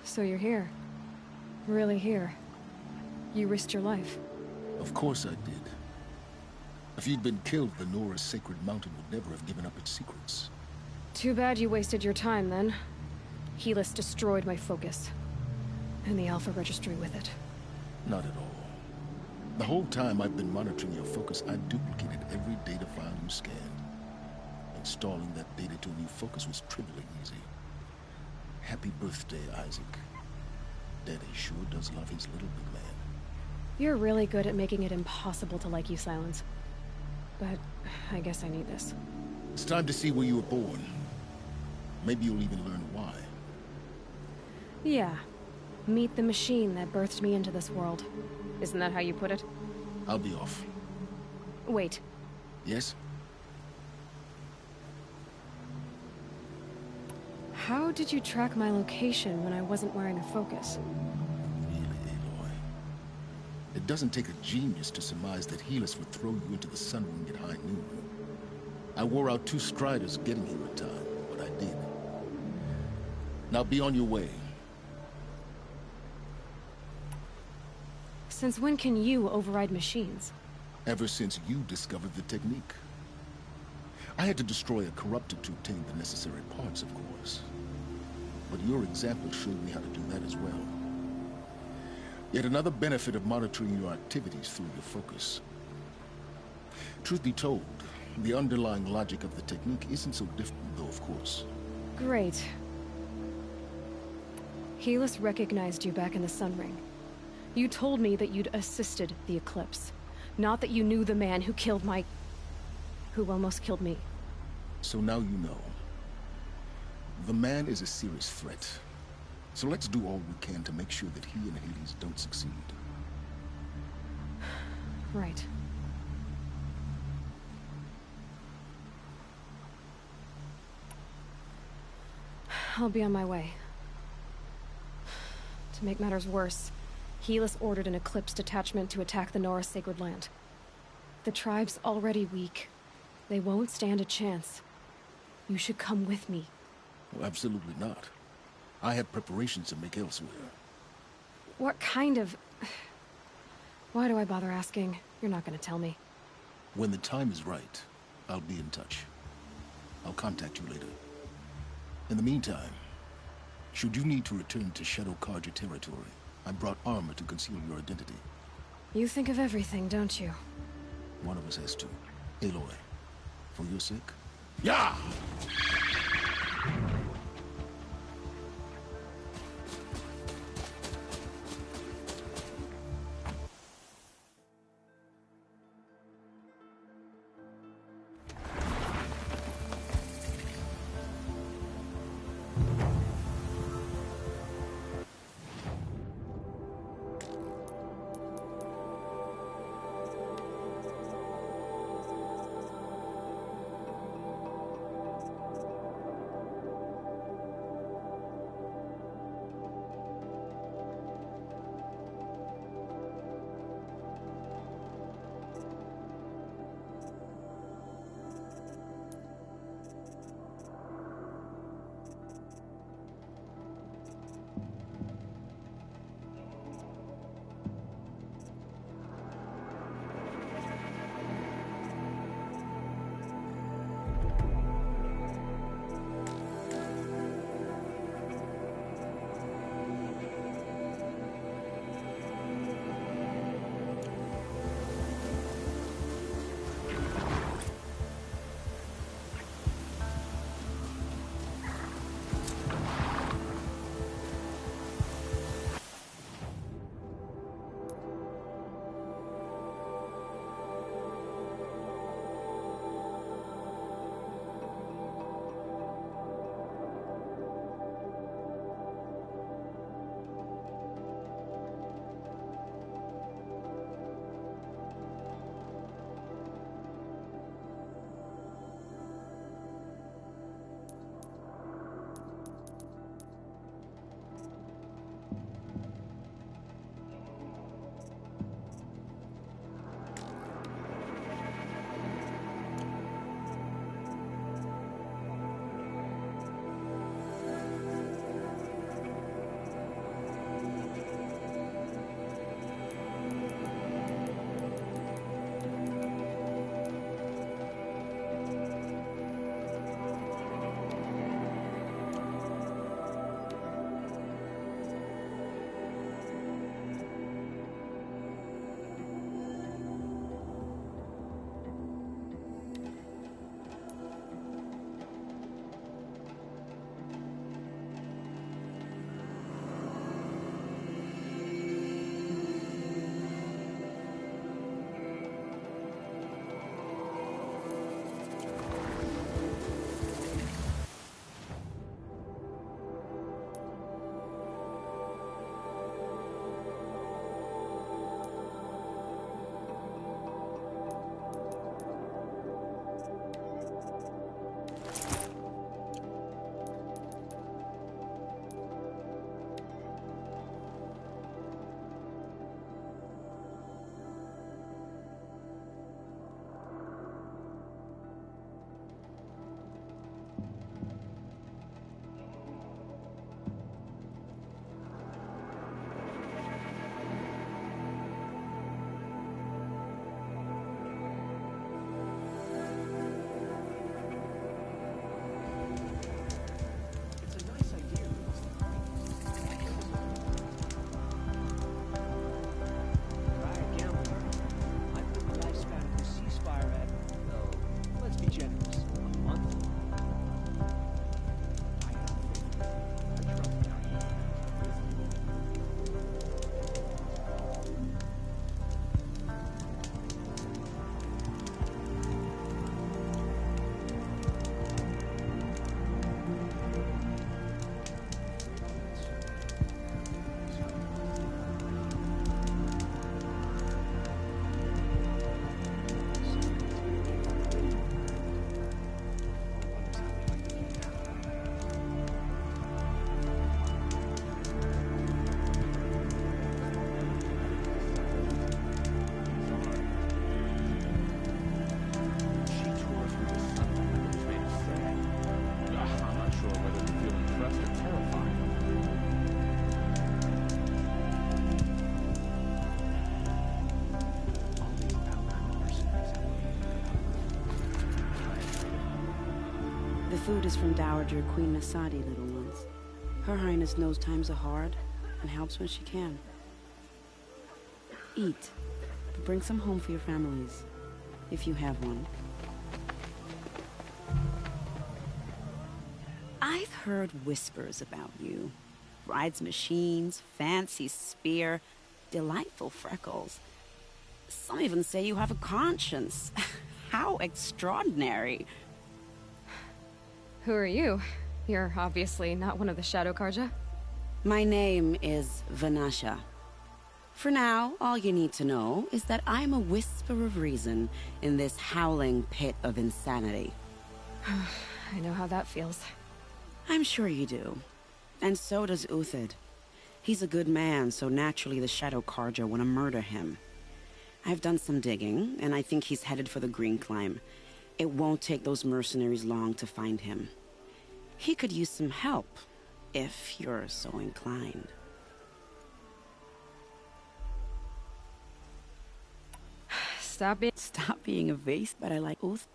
So you're here. Really here. You risked your life. Of course I did. If you'd been killed, the Nora's sacred mountain would never have given up its secrets. Too bad you wasted your time, then. Helis destroyed my focus. And the Alpha Registry with it. Not at all. The whole time I've been monitoring your focus, I duplicated every data file you scanned. Installing that data to a new focus was trivially easy. Happy birthday, Isaac. Daddy sure does love his little big man. You're really good at making it impossible to like you, Silence. But I guess I need this. It's time to see where you were born. Maybe you'll even learn why. Yeah. Meet the machine that birthed me into this world. Isn't that how you put it? I'll be off. Wait. Yes? How did you track my location when I wasn't wearing a focus? Really, Aloy? It doesn't take a genius to surmise that Helis would throw you into the sun ring at high noon. I wore out 2 striders getting here in time, but I did. Now be on your way. Since when can you override machines? Ever since you discovered the technique. I had to destroy a corruptor to obtain the necessary parts, of course. But your example showed me how to do that as well. Yet another benefit of monitoring your activities through your focus. Truth be told, the underlying logic of the technique isn't so different, though, of course. Great. Helis recognized you back in the Sun Ring. You told me that you'd assisted the Eclipse. Not that you knew the man who killed who almost killed me. So now you know. The man is a serious threat. So let's do all we can to make sure that he and Hades don't succeed. Right. I'll be on my way. To make matters worse, Helis ordered an Eclipse detachment to attack the Nora Sacred Land. The tribe's already weak. They won't stand a chance. You should come with me. Well, absolutely not. I have preparations to make elsewhere. What kind of... Why do I bother asking? You're not gonna tell me. When the time is right, I'll be in touch. I'll contact you later. In the meantime, should you need to return to Shadow Carja territory, I brought armor to conceal your identity. You think of everything, don't you? One of us has to. Aloy, for your sake? Yeah! The food is from Dowager Queen Nasadi, little ones. Her Highness knows times are hard and helps when she can. Eat, but bring some home for your families, if you have one. I've heard whispers about you. Rides machines, fancy spear, delightful freckles. Some even say you have a conscience. How extraordinary. Who are you? You're obviously not one of the Shadow Carja. My name is Vanasha. For now, all you need to know is that I'm a whisper of reason in this howling pit of insanity. I know how that feels. I'm sure you do. And so does Uthid. He's a good man, so naturally the Shadow Carja want to murder him. I've done some digging, and I think he's headed for the Green Climb. It won't take those mercenaries long to find him. He could use some help, if you're so inclined. Stop being evasive, but I like Uthid.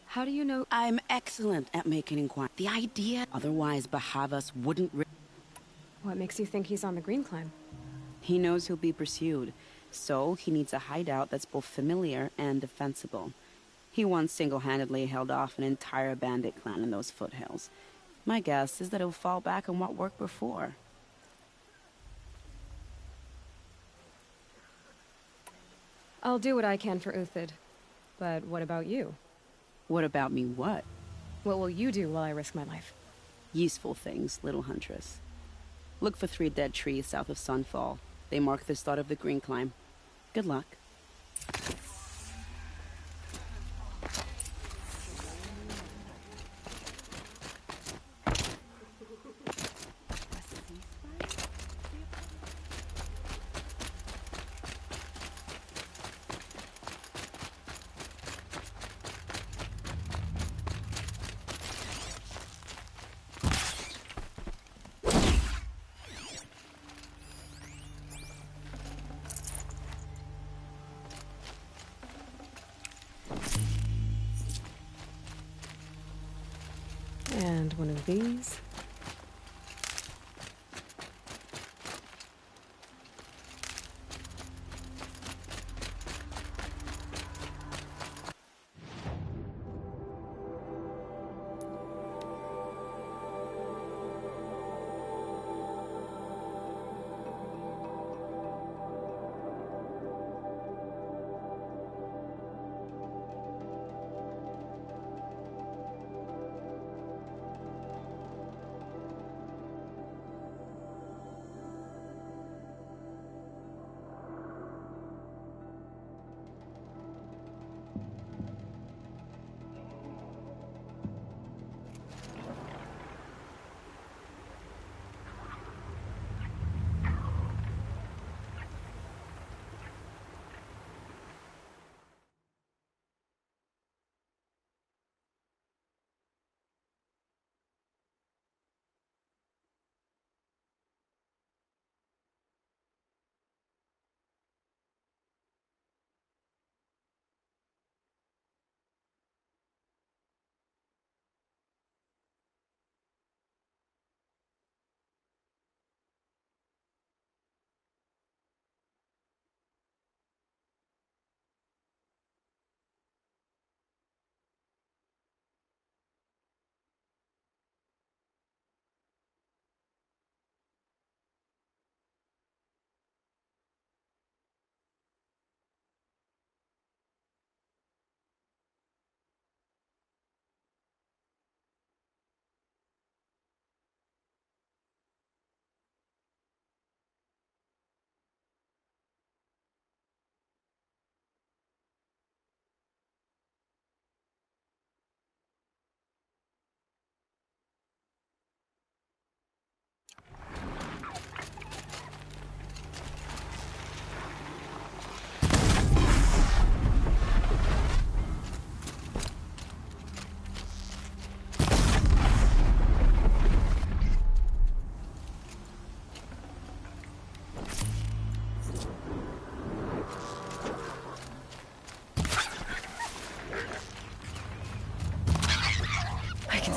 How do you know? I'm excellent at making inquiries. The idea, otherwise Bahavas wouldn't. What makes you think he's on the Green Climb? He knows he'll be pursued, so he needs a hideout that's both familiar and defensible. He once single-handedly held off an entire bandit clan in those foothills. My guess is that he'll fall back on what worked before. I'll do what I can for Uthid. But what about you? What about me what? What will you do while I risk my life? Useful things, little huntress. Look for 3 dead trees south of Sunfall. They mark the start of the Green Climb. Good luck. And one of these.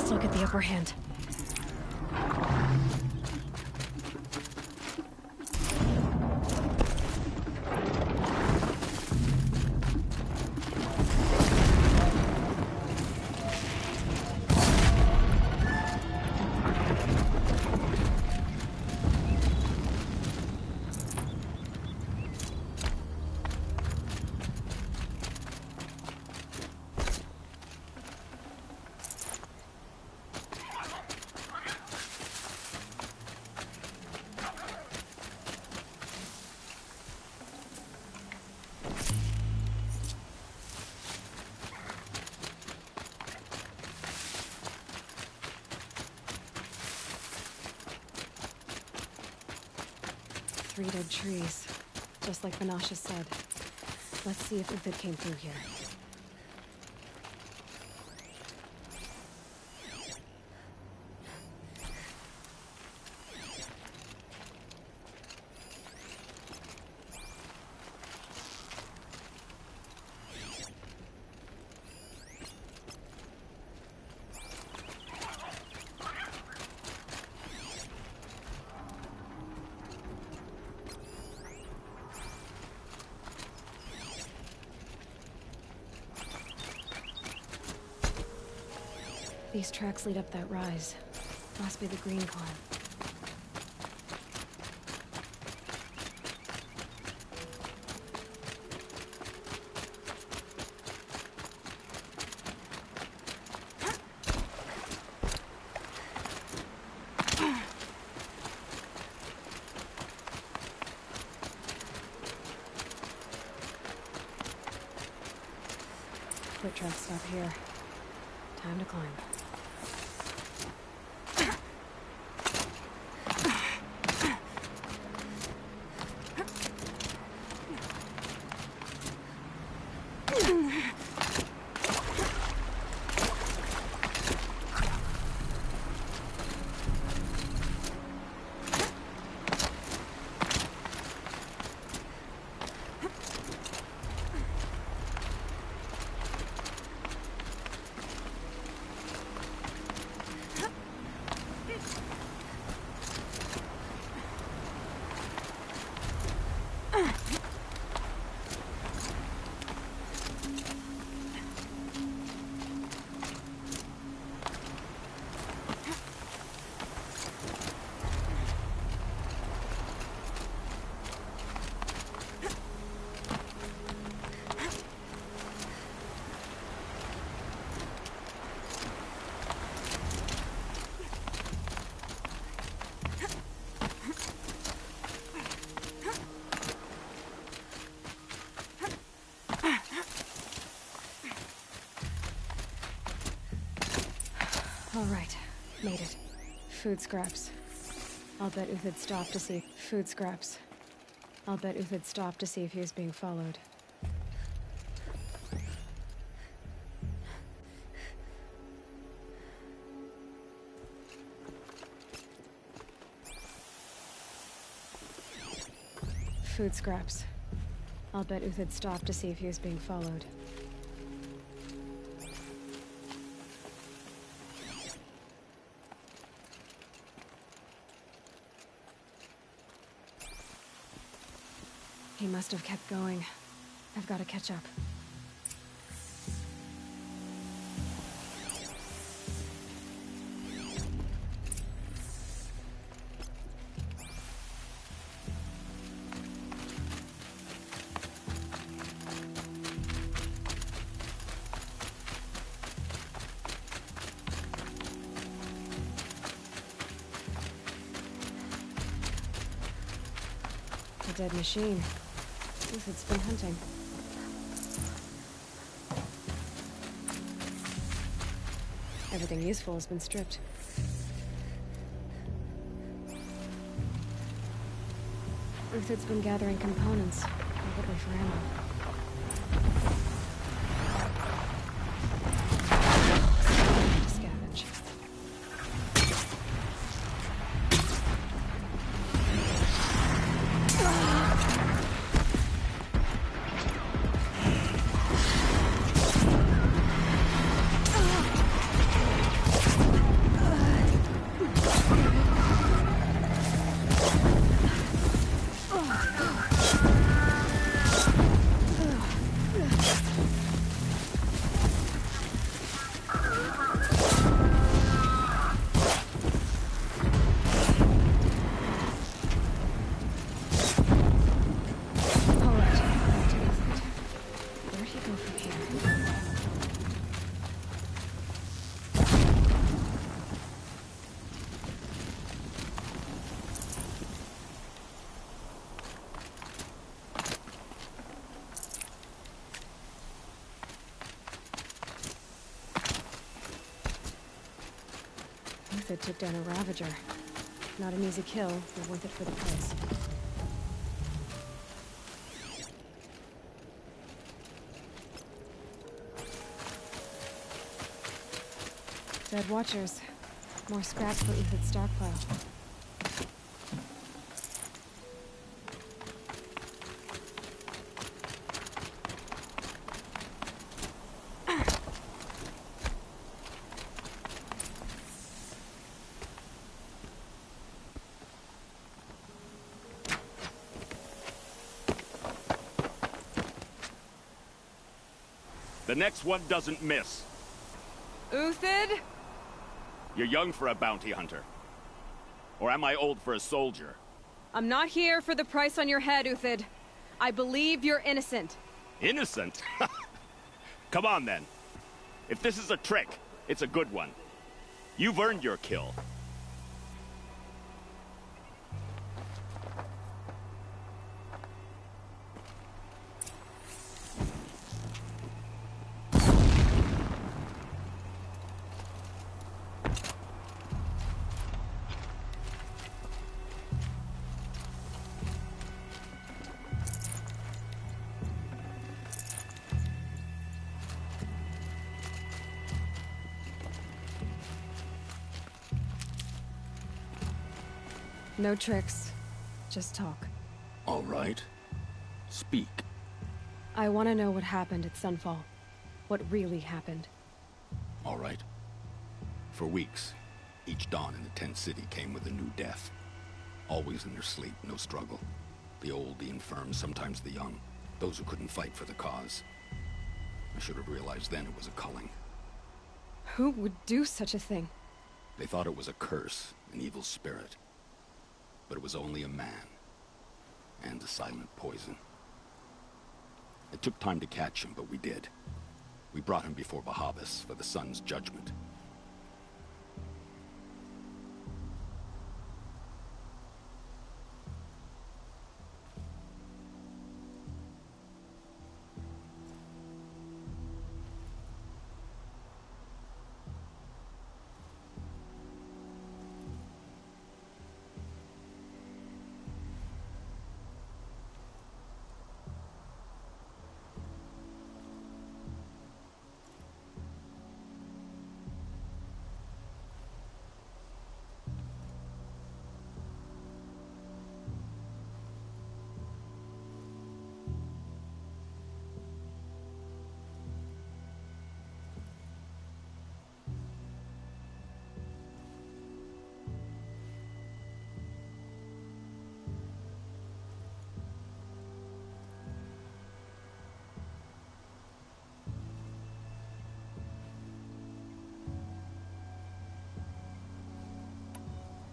still get the upper hand. Three dead trees, just like Vanasha said. Let's see if Uthid came through here. These tracks lead up that rise. Must be the green climb. Foot tracks stop here. Time to climb. All right, made it. Food scraps. I'll bet Uthid stopped to see. Food scraps. I'll bet Uthid stopped to see if he was being followed. Food scraps. I'll bet Uthid stopped to see if he was being followed. He must have kept going. I've got to catch up. A dead machine. Uthid's been hunting. Everything useful has been stripped. Uthid's been gathering components, probably for ammo. Scavenge. Uthid took down a Ravager. Not an easy kill, but worth it for the price. Dead Watchers. More scraps for Uthid's stockpile. The next one doesn't miss. Uthid? You're young for a bounty hunter. Or am I old for a soldier? I'm not here for the price on your head, Uthid. I believe you're innocent. Innocent? Come on, then. If this is a trick, it's a good one. You've earned your kill. No tricks. Just talk. All right. Speak. I want to know what happened at Sunfall. What really happened. All right. For weeks, each dawn in the Tent City came with a new death. Always in their sleep, no struggle. The old, the infirm, sometimes the young. Those who couldn't fight for the cause. I should have realized then it was a culling. Who would do such a thing? They thought it was a curse, an evil spirit. But it was only a man. And a silent poison. It took time to catch him, but we did. We brought him before Bahavas for the sun's judgment.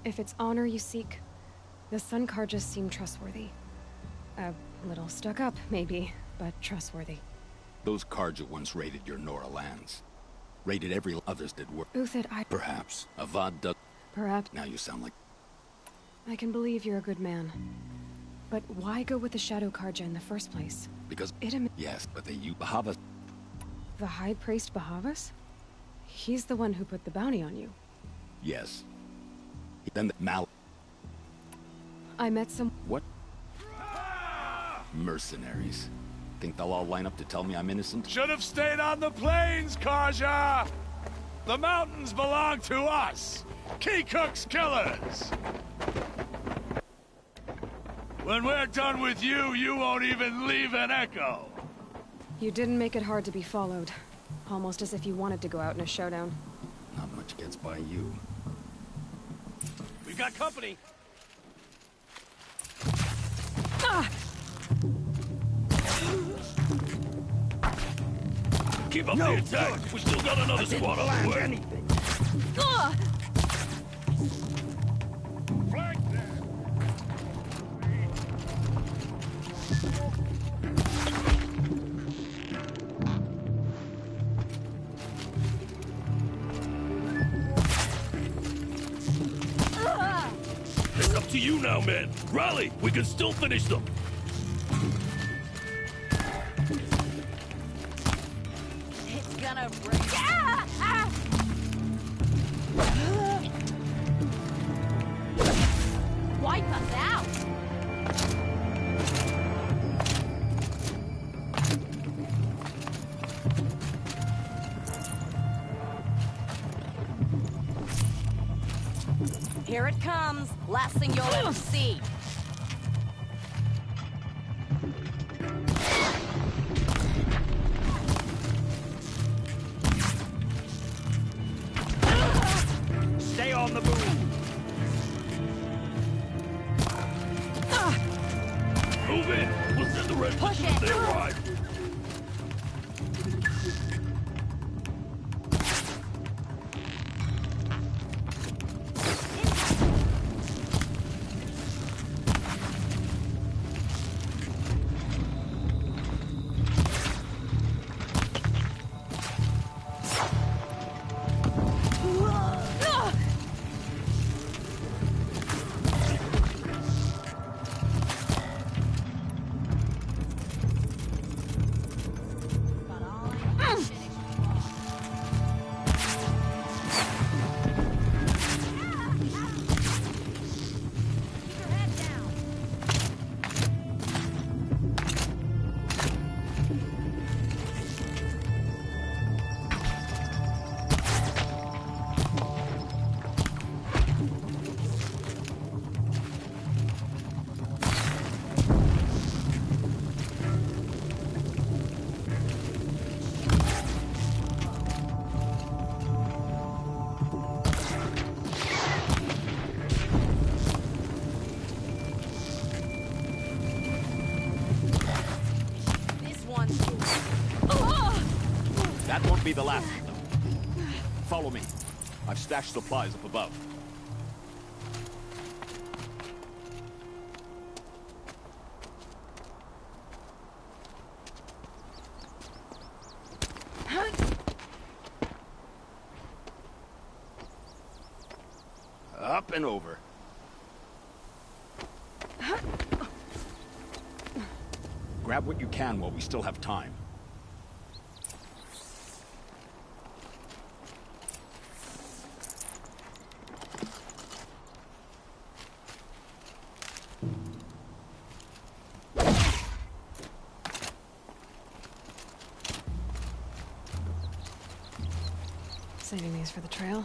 If it's honor you seek, the Sun Carjas seem trustworthy. A little stuck up, maybe, but trustworthy. Those Carja once raided your Nora lands. Raided every others did work. Uthid, Perhaps. Avad does. Perhaps. Now you sound like... I can believe you're a good man. But why go with the Shadow Carja in the first place? Because... Yes, but they use Bahavas. The High Priest Bahavas? He's the one who put the bounty on you. Yes. Then the Mal... I met some... What? Mercenaries. Think they'll all line up to tell me I'm innocent? Should have stayed on the plains, Carja! The mountains belong to us! Keecook's killers! When we're done with you, you won't even leave an echo! You didn't make it hard to be followed. Almost as if you wanted to go out in a showdown. Not much gets by you. We've got company! Ah! Keep up the attack! We still got another squad on the way! Ah! It's up to you now, men! Rally! We can still finish them! It's gonna break. Here it comes. Last thing you'll ever see. Stay on the move. Move in. We'll send the rest Push as it. they arrive. That won't be the last of them. Follow me. I've stashed supplies up above. Up and over. Grab what you can while we still have time. Saving these for the trail.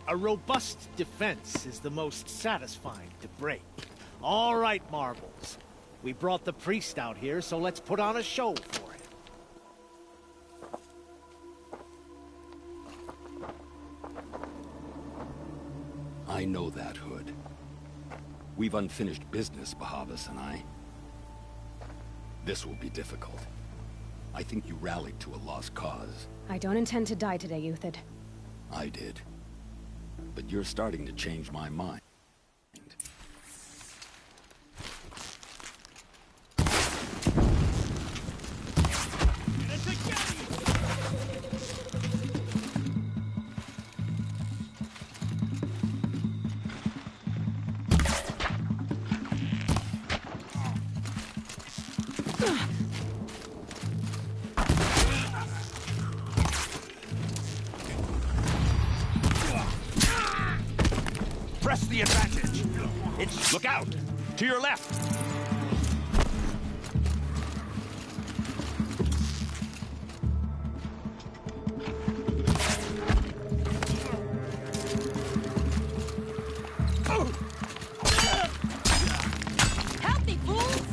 A robust defense is the most satisfying to break. All right, Marbles. We brought the priest out here, so let's put on a show for him. I know that, Hood. We've unfinished business, Bahavas and I. This will be difficult. I think you rallied to a lost cause. I don't intend to die today, Uthid. I did. But you're starting to change my mind. Press the advantage. It's... Look out! To your left! Help me, fools!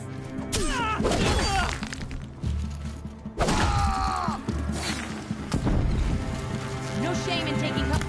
No shame in taking cover.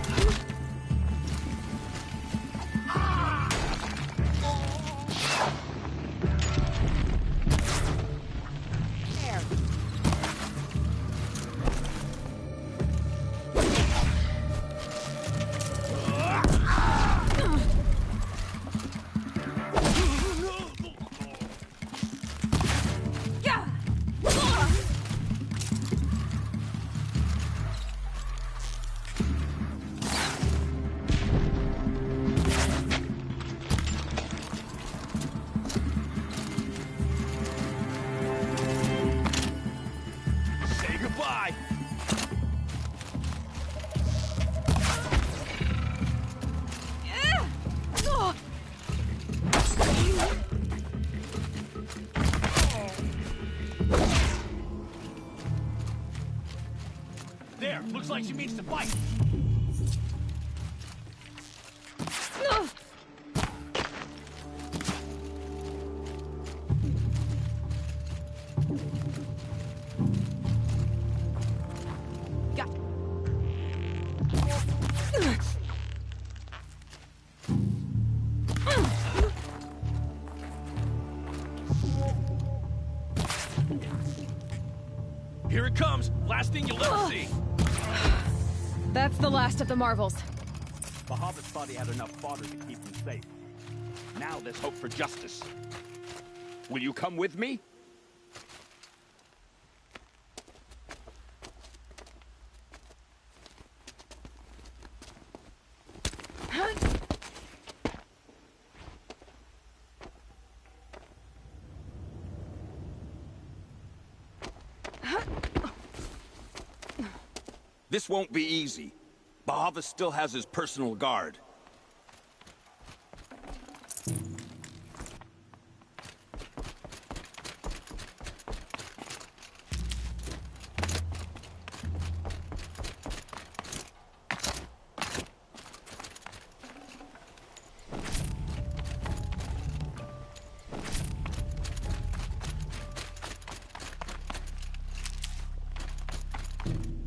There, looks like she means to fight. Here it comes! Last thing you'll ever see! That's the last of the Marvels. Bahavas thought he had enough fodder to keep him safe. Now there's hope for justice. Will you come with me? This won't be easy. Bahavas still has his personal guard.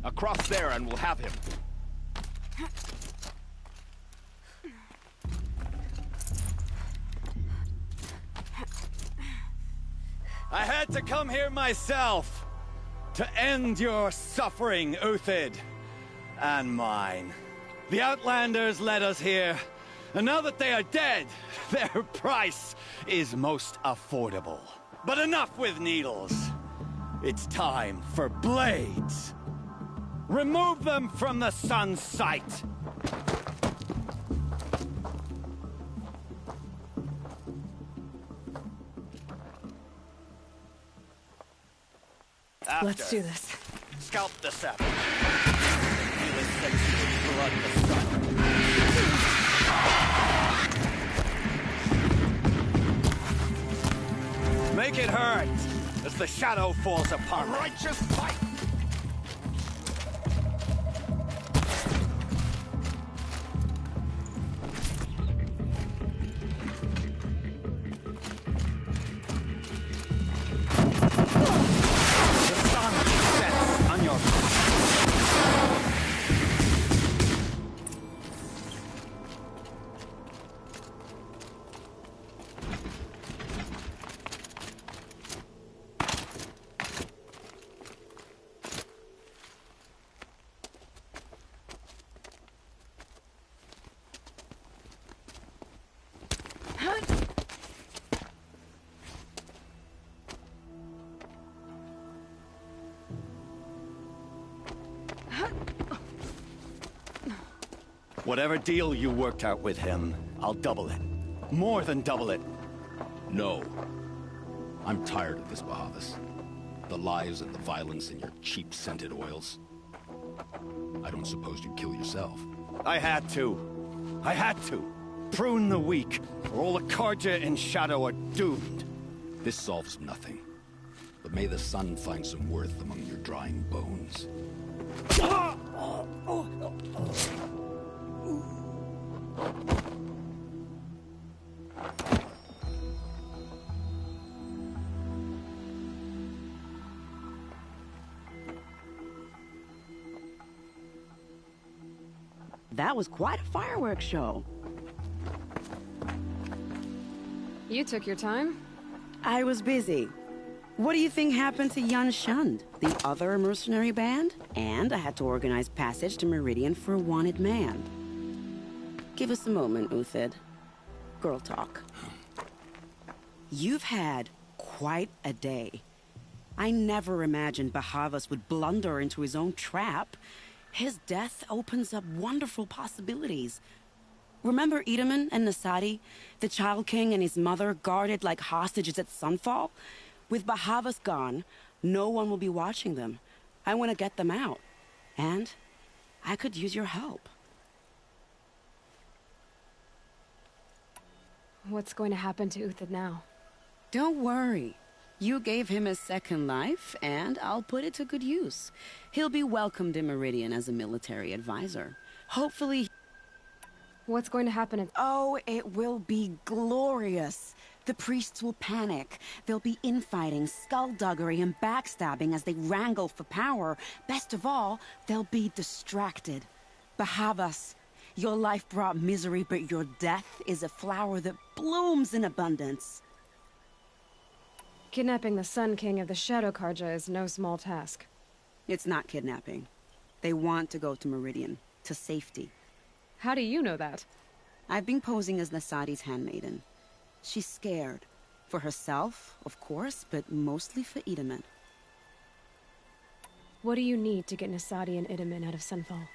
Across there and we'll have him. I had to come here myself to end your suffering, Uthid, and mine. The Outlanders led us here, and now that they are dead, their price is most affordable. But enough with needles. It's time for blades. Remove them from the sun's sight. Let's do this. Scalp the sapling. Feel the sensual blood of the sun. Make it hurt as the shadow falls upon A righteous fight! Whatever deal you worked out with him, I'll double it. More than double it. No. I'm tired of this, Bahavas. The lies and the violence and your cheap-scented oils. I don't suppose you'd kill yourself. I had to. I had to. Prune the weak, or all the Carja in Shadow are doomed. This solves nothing. But may the sun find some worth among your drying bones. That was quite a fireworks show. You took your time? I was busy. What do you think happened to Yan Shund, the other mercenary band? And I had to organize passage to Meridian for a wanted man. Give us a moment, Uthid. Girl talk. You've had quite a day. I never imagined Bahavas would blunder into his own trap. His death opens up wonderful possibilities. Remember Edaman and Nasadi? The Child King and his mother guarded like hostages at Sunfall? With Bahavas gone, no one will be watching them. I want to get them out. And I could use your help. What's going to happen to Uthid now? Don't worry. You gave him a second life, and I'll put it to good use. He'll be welcomed in Meridian as a military advisor. Hopefully... What's going to happen if... Oh, it will be glorious. The priests will panic. There'll be infighting, skullduggery, and backstabbing as they wrangle for power. Best of all, they'll be distracted. Bahavas, your life brought misery, but your death is a flower that blooms in abundance. Kidnapping the Sun King of the Shadow Karja is no small task. It's not kidnapping. They want to go to Meridian, to safety. How do you know that? I've been posing as Nasadi's handmaiden. She's scared. For herself, of course, but mostly for Itamen. What do you need to get Nasadi and Itamen out of Sunfall?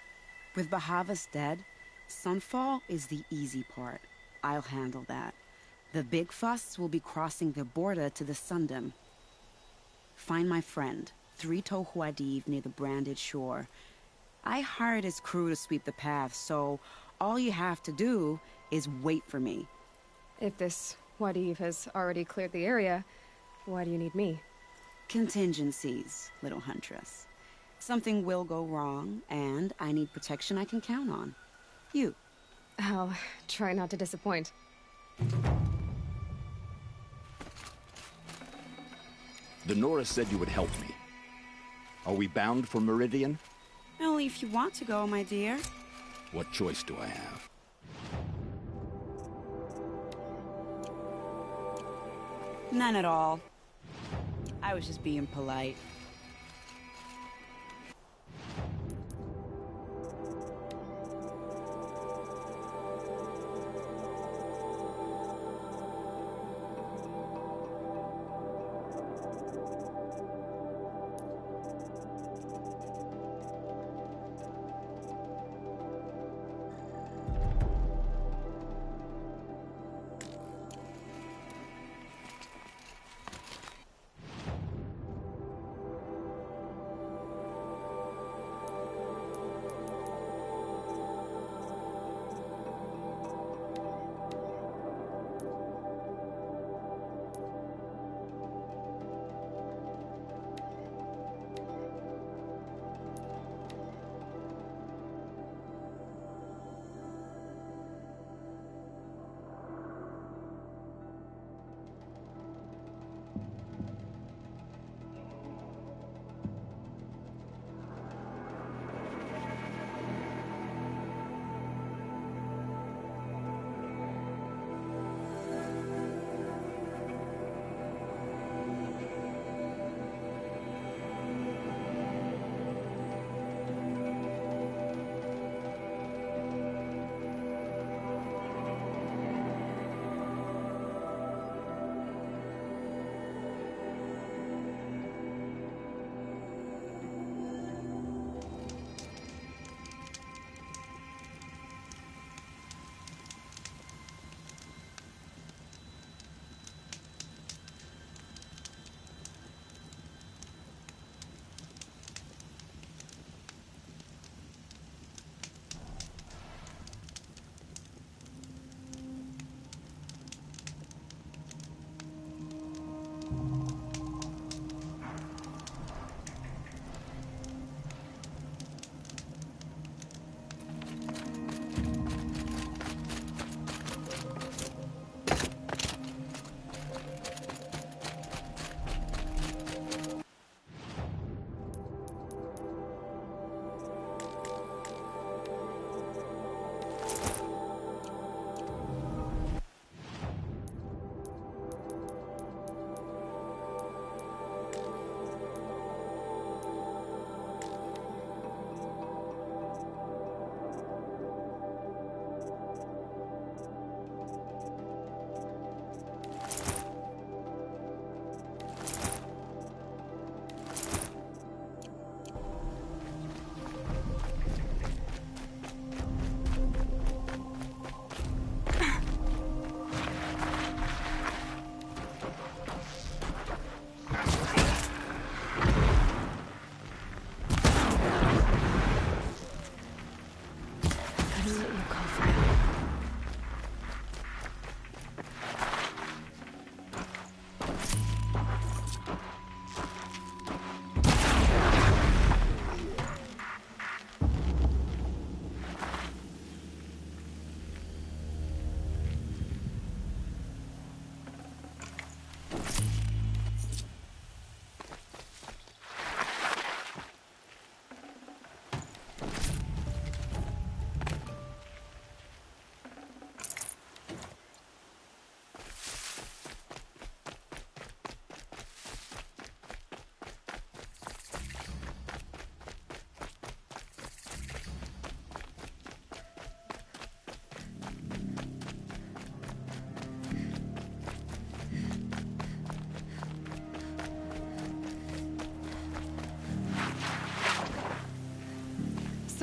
With Bahavas dead, Sunfall is the easy part. I'll handle that. The big fuss will be crossing the border to the Sundom. Find my friend, Three-Toe Huadiv, near the Branded Shore. I hired his crew to sweep the path, so all you have to do is wait for me. If this Huadiv has already cleared the area, why do you need me? Contingencies, little huntress. Something will go wrong, and I need protection I can count on. You. I'll try not to disappoint. The Nora said you would help me. Are we bound for Meridian? Only if you want to go, my dear. What choice do I have? None at all. I was just being polite.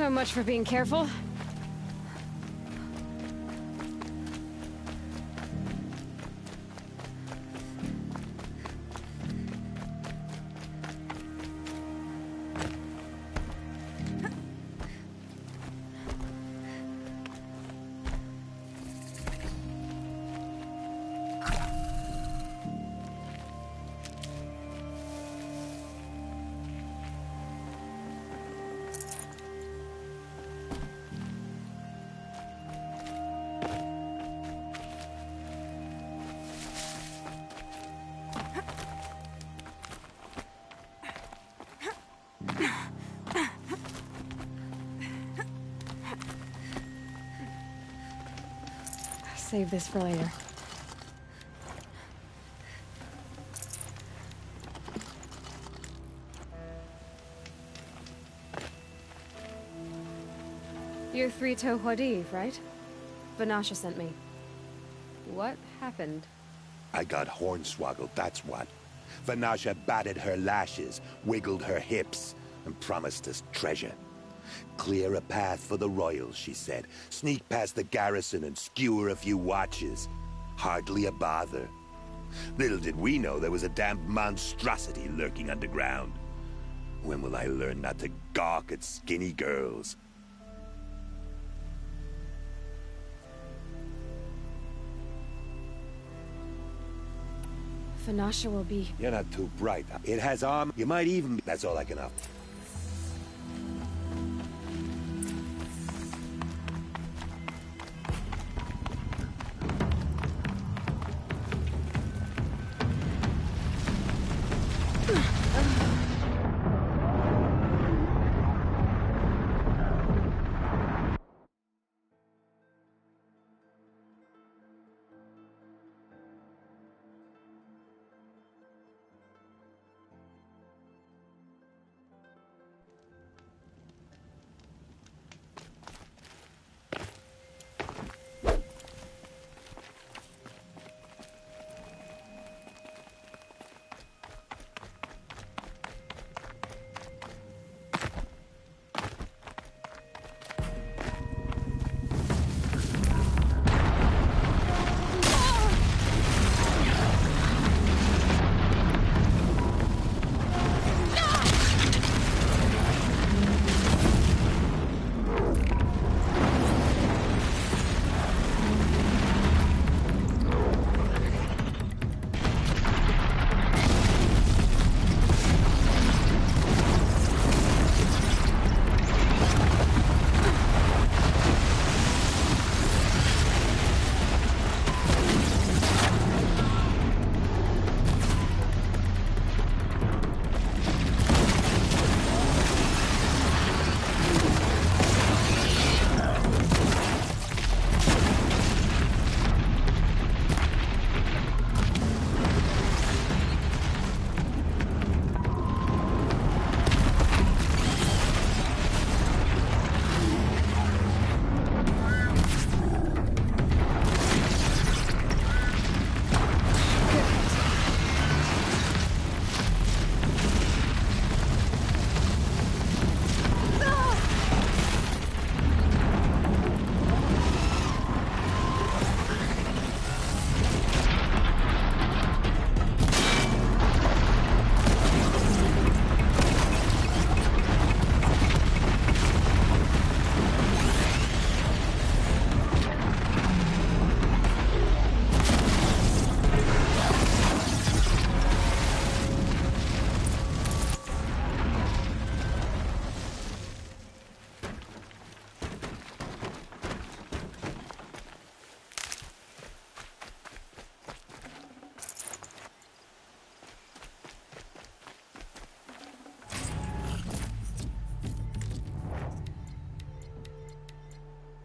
So much for being careful. Save this for later. You're Three-Toe Huadiv, right? Vanasha sent me. What happened? I got hornswoggled, that's what. Vanasha batted her lashes, wiggled her hips, and promised us treasure. Clear a path for the royals, she said. Sneak past the garrison and skewer a few watches. Hardly a bother. Little did we know there was a damned monstrosity lurking underground. When will I learn not to gawk at skinny girls? Vanasha will be... You're not too bright. It has arm. You might even... That's all I can offer.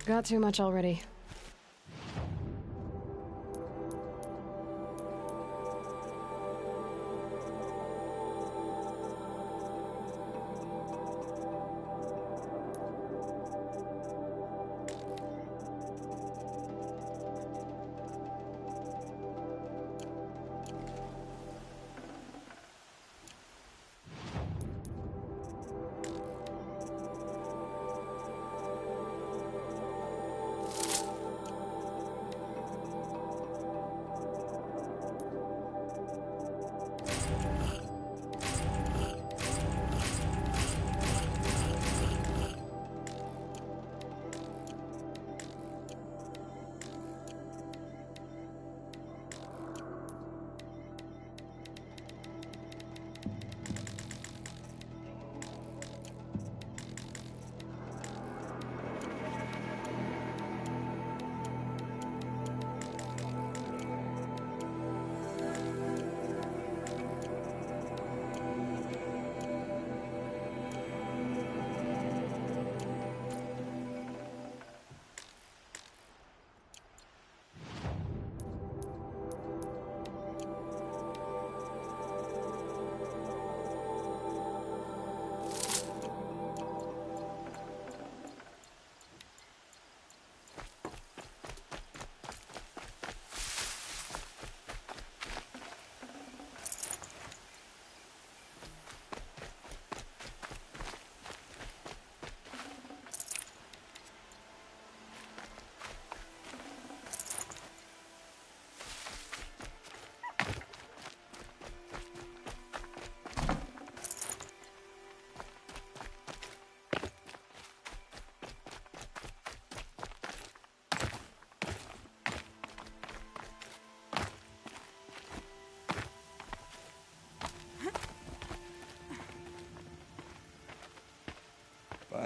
Got too much already.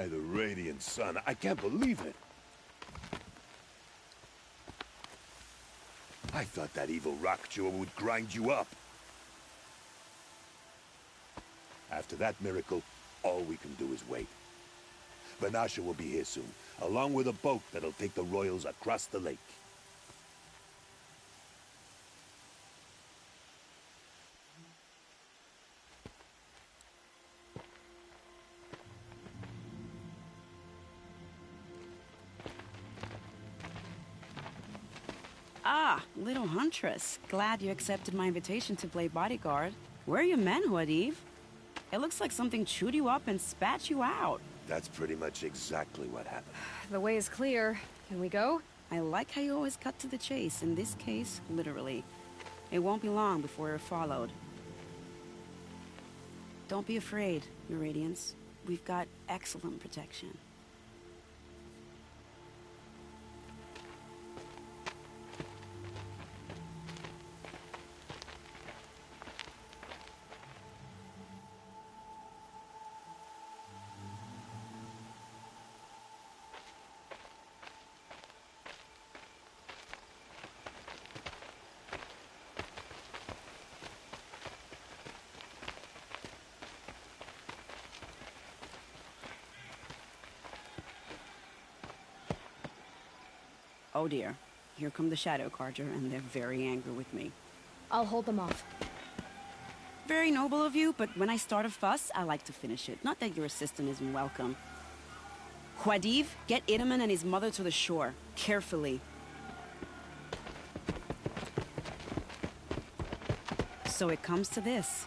By the Radiant Sun, I can't believe it. I thought that evil rock jewel would grind you up. After that miracle, all we can do is wait. Vanasha will be here soon, along with a boat that'll take the royals across the lake. Ah, little huntress. Glad you accepted my invitation to play bodyguard. Where are your men, Huadiv? It looks like something chewed you up and spat you out. That's pretty much exactly what happened. The way is clear. Can we go? I like how you always cut to the chase. In this case, literally. It won't be long before we're followed. Don't be afraid, Your Radiance. We've got excellent protection. Oh dear. Here come the Shadow Carja, and they're very angry with me. I'll hold them off. Very noble of you, but when I start a fuss, I like to finish it. Not that your assistant isn't welcome. Huadiv, get Itaman and his mother to the shore. Carefully. So it comes to this.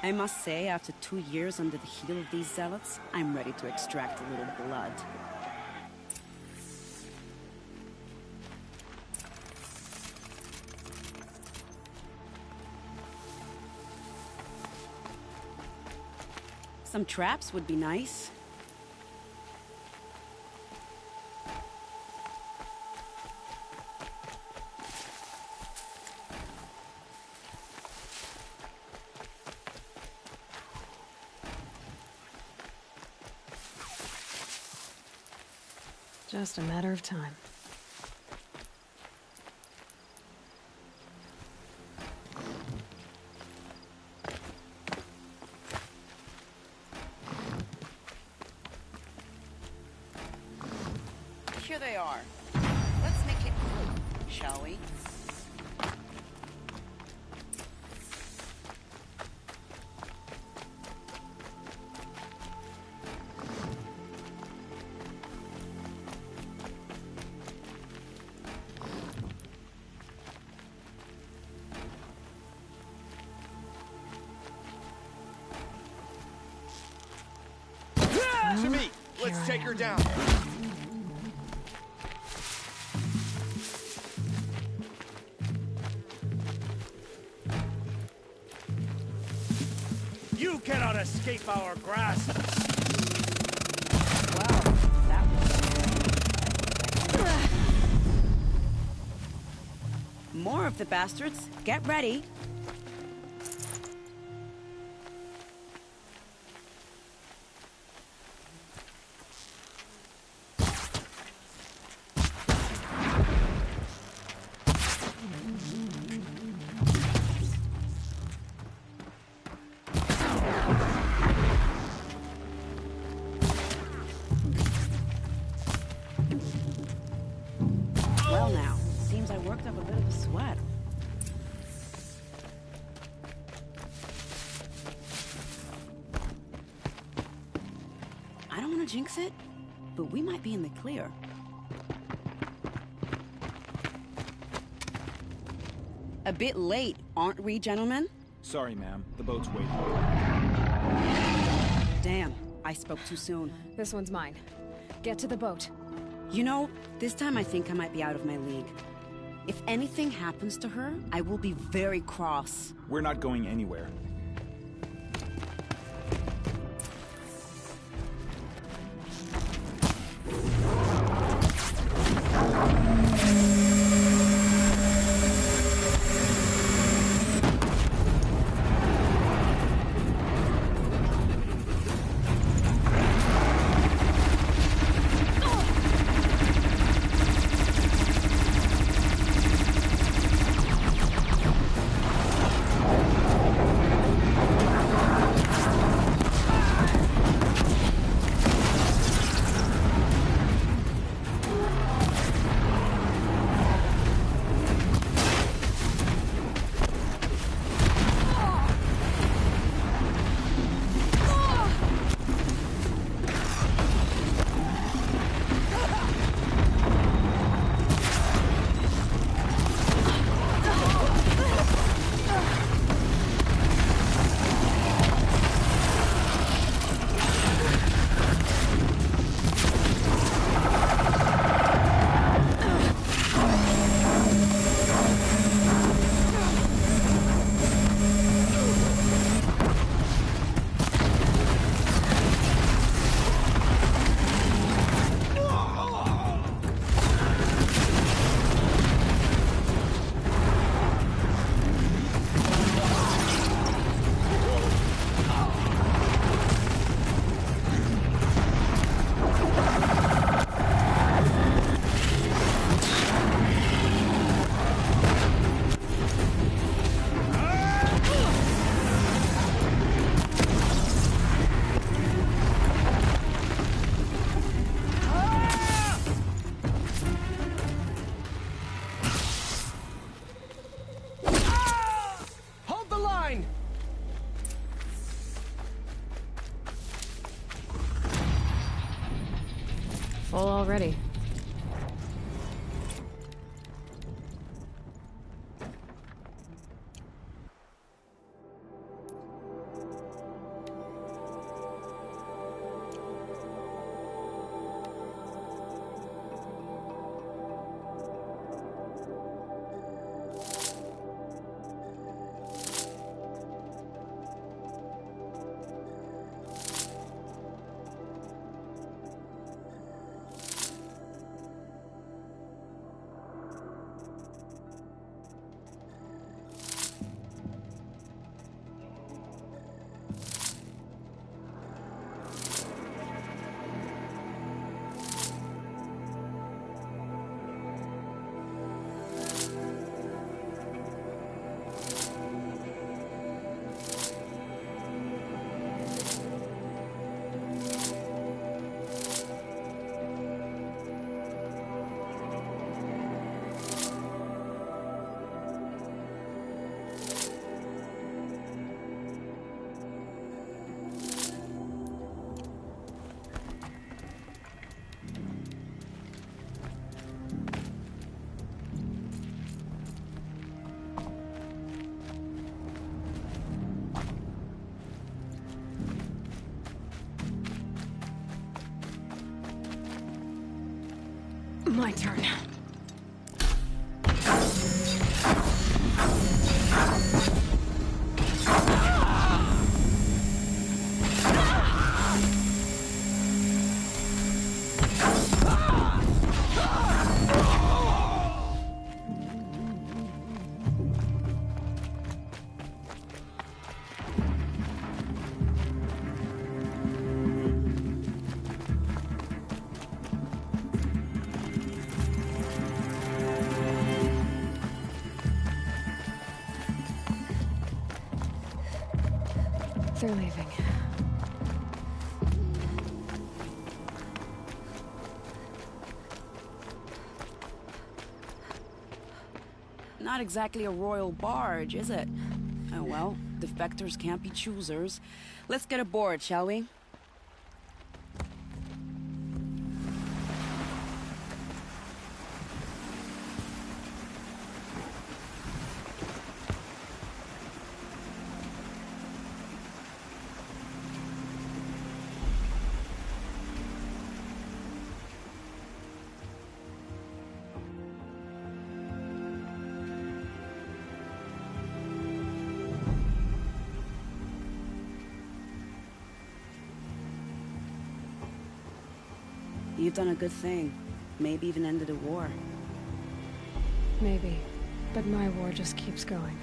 I must say, after 2 years under the heel of these zealots, I'm ready to extract a little blood. Some traps would be nice. Just a matter of time. Here they are. Let's make it quick, shall we? To me! Let's take her down! You cannot escape our grasp! Wow, that was... More of the bastards. Get ready. Well now, seems I worked up a bit of a sweat. I don't want to jinx it, but we might be in the clear. A bit late, aren't we, gentlemen? Sorry, ma'am. The boat's waiting. Damn, I spoke too soon. This one's mine. Get to the boat. You know, this time I think I might be out of my league. If anything happens to her, I will be very cross. We're not going anywhere. Full already. My turn. They're leaving. Not exactly a royal barge, is it? Oh well, defectors can't be choosers. Let's get aboard, shall we? You've done a good thing. Maybe even ended a war. Maybe. But my war just keeps going.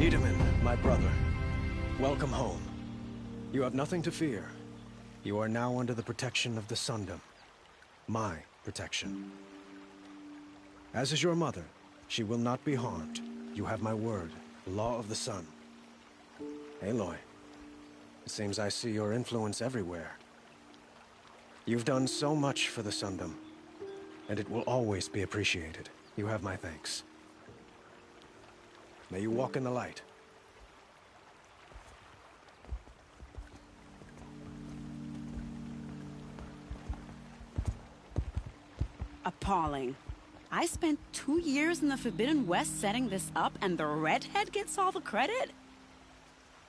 Itamen, my brother, welcome home. You have nothing to fear. You are now under the protection of the Sundom. My protection. As is your mother, she will not be harmed. You have my word, the law of the sun. Aloy, it seems I see your influence everywhere. You've done so much for the Sundom, and it will always be appreciated. You have my thanks. May you walk in the light. Appalling. I spent 2 years in the Forbidden West setting this up, and the redhead gets all the credit?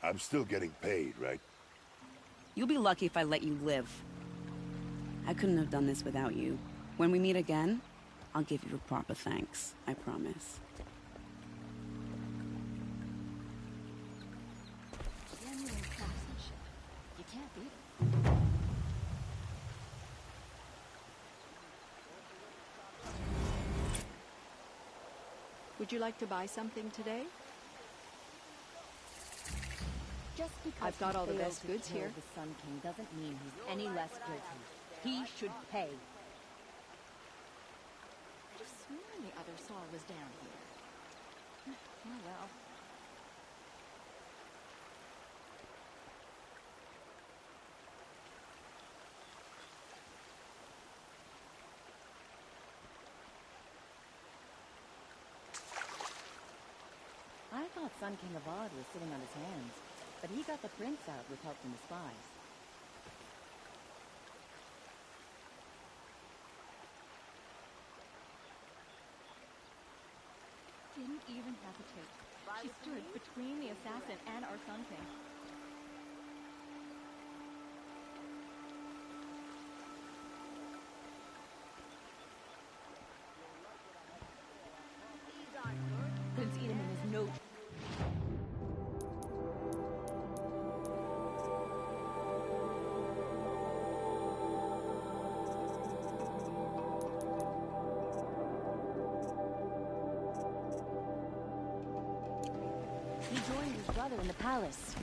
I'm still getting paid, right? You'll be lucky if I let you live. I couldn't have done this without you. When we meet again, I'll give you a proper thanks, I promise. You can't beat it. Would you like to buy something today? Just because I've got all the failed best to goods kill here. The Sun King doesn't mean he's any less guilty. He should pay. I just sworn the other Saw was down here. Oh well. I thought Sun King Avad was sitting on his hands, but he got the prince out with help from the spies. Didn't even hesitate. She stood between the assassin and our Sun King. Prince Edaman is no... He joined his brother in the palace.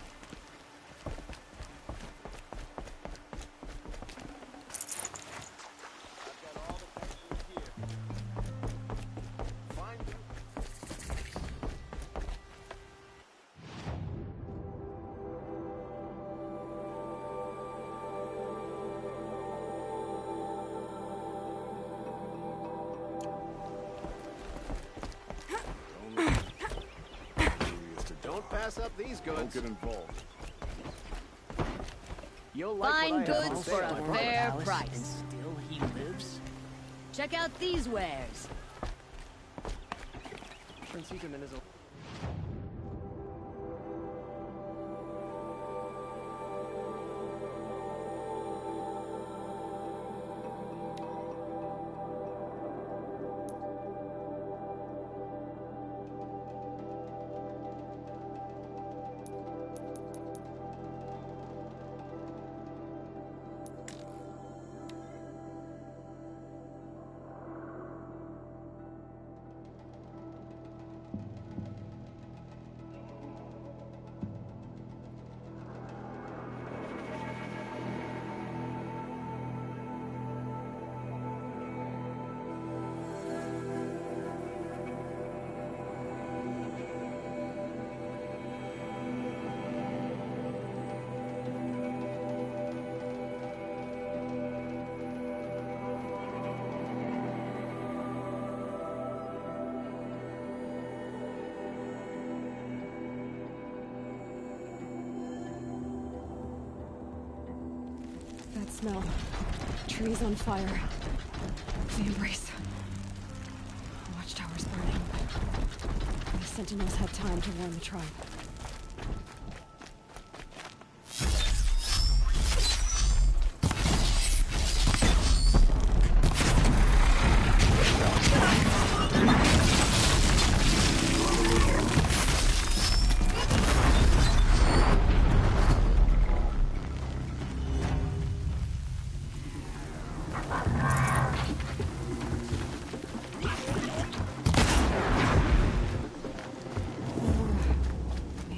Don't pass up these goods. Don't get involved. You'll like Fine what I have goods to for say, a my brother. fair price. And still he lives? Check out these wares. Prince Edaman is a... That smell. Trees on fire. The Embrace. Watchtower's burning. The Sentinels had time to warn the tribe.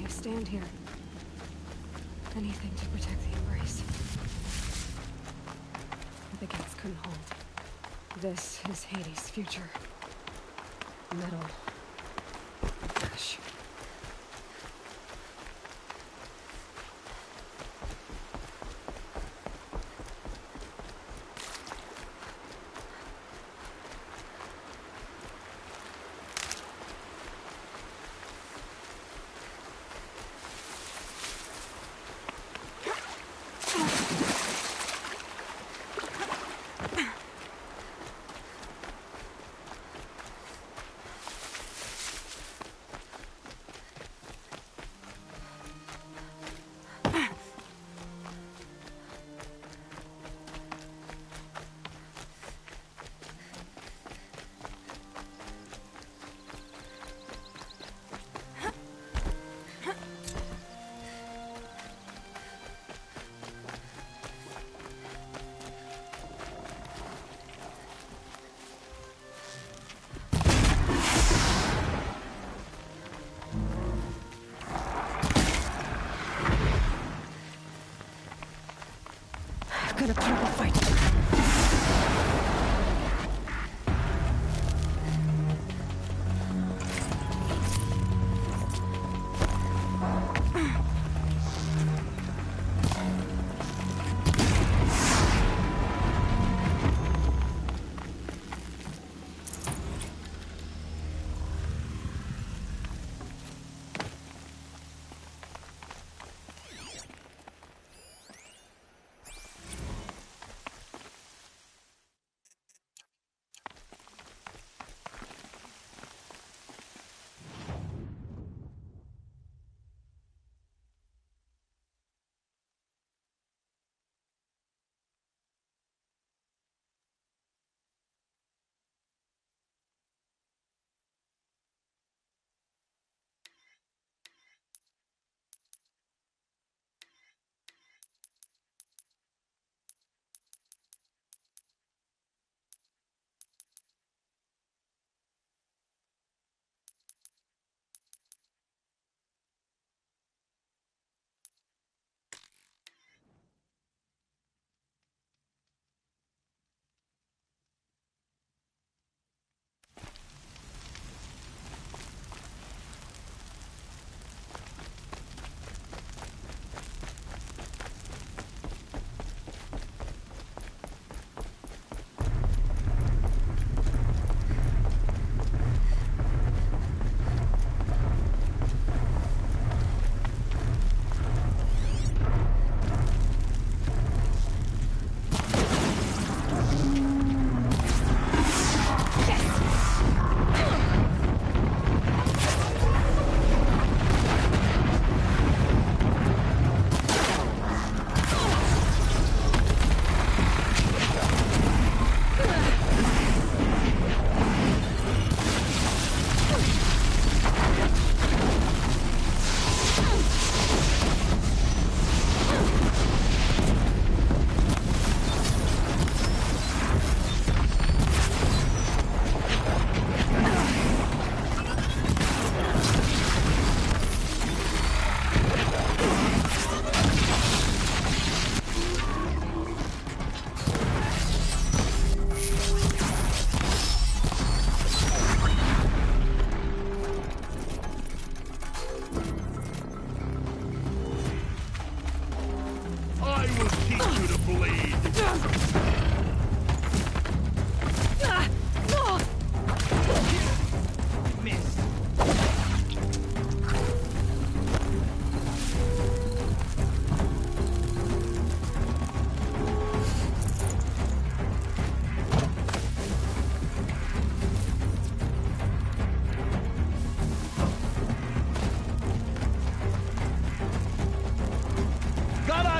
Stand here. Anything to protect the Embrace. The gates couldn't hold. This is Hades' future. Metal. Ash.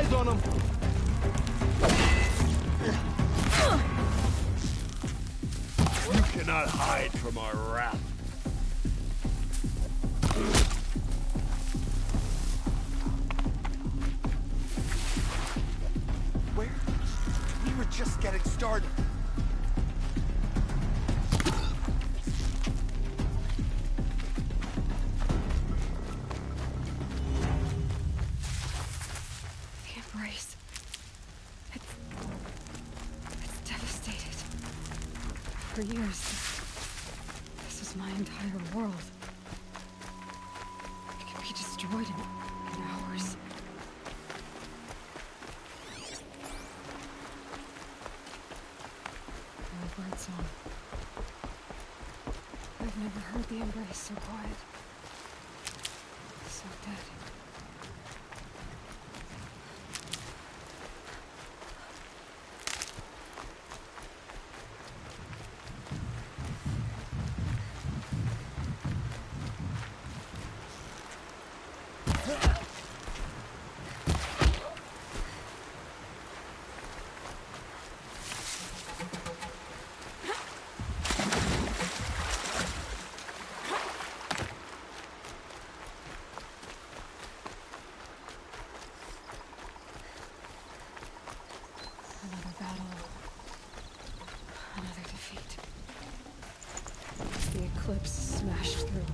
eyes on him! You cannot hide from our wrath. Where? We were just getting started. The Embrace. It's devastated. For years, this was my entire world. It can be destroyed in hours. No bird song. I've never heard the Embrace so quiet. So dead. Another battle. Another defeat. The Eclipse smashed through.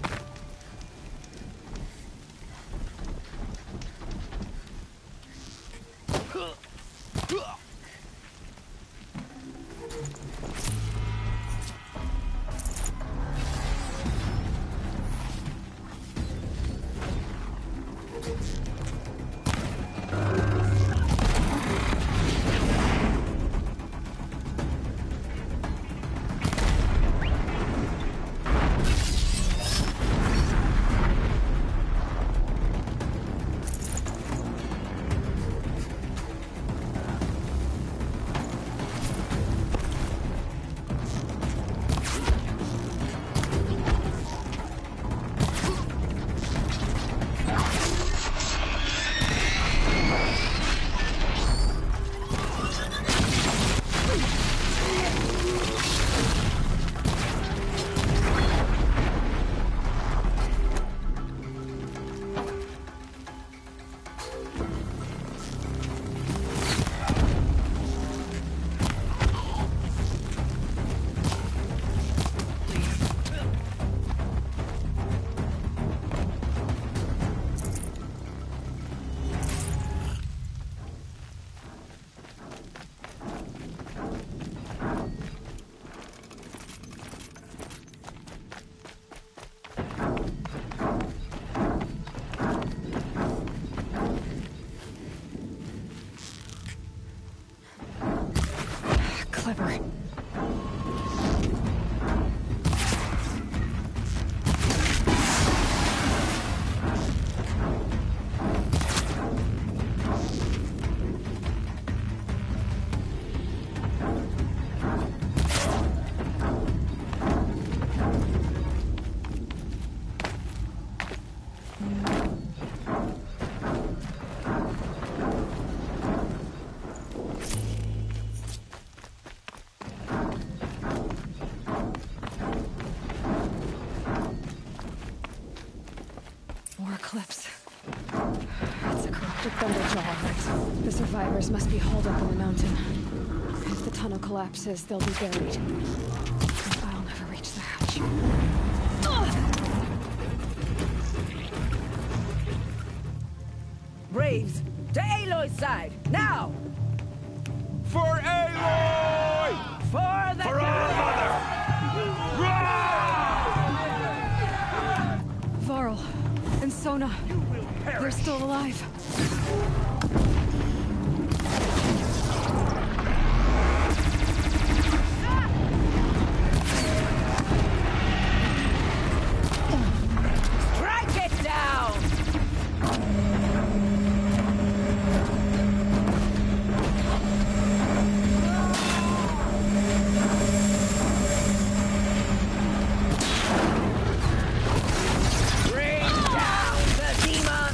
Clever. Eclipse. It's a corrupted Thunderjaw. The survivors must be hauled up in the mountain. If the tunnel collapses, they'll be buried. I'll never reach the hatch. Braves, to Aloy's side, now! For Aloy! For the For our mother! Varl and Sona, they're still alive. Strike it down! Bring down the demon!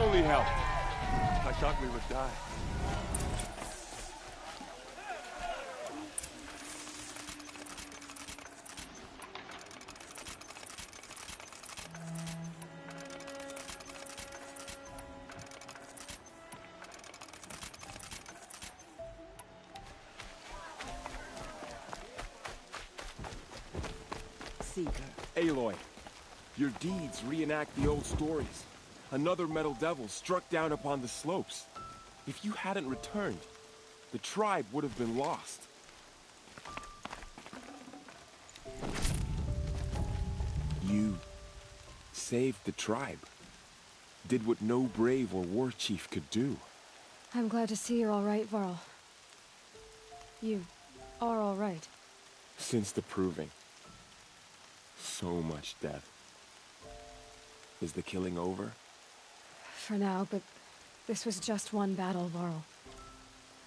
surely help. I thought we would die. Seeker. Aloy, your deeds reenact the old stories. Another metal devil struck down upon the slopes. If you hadn't returned, the tribe would have been lost. You saved the tribe. Did what no brave or war chief could do. I'm glad to see you're all right, Varl. You are all right. Since the proving. So much death. Is the killing over? For now, but this was just one battle, Varl.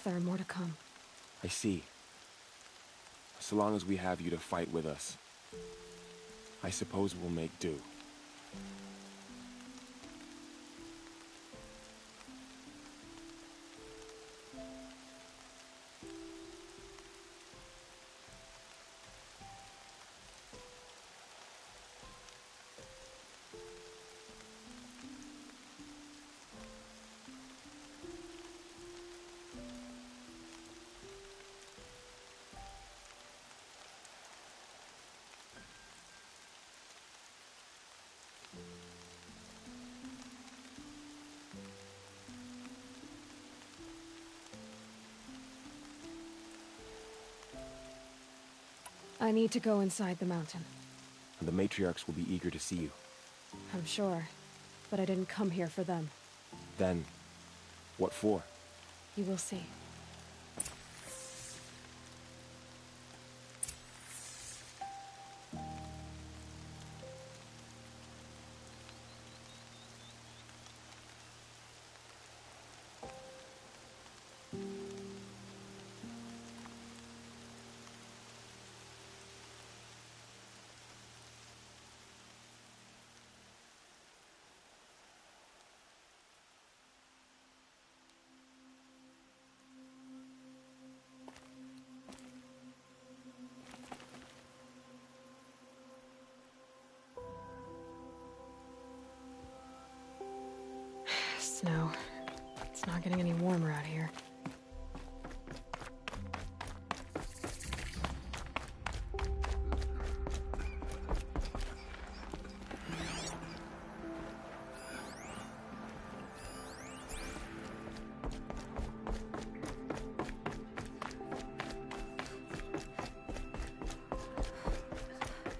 There are more to come. I see. So long as we have you to fight with us, I suppose we'll make do. I need to go inside the mountain. And the matriarchs will be eager to see you. I'm sure, but I didn't come here for them. Then, what for? You will see. Snow. It's not getting any warmer out here.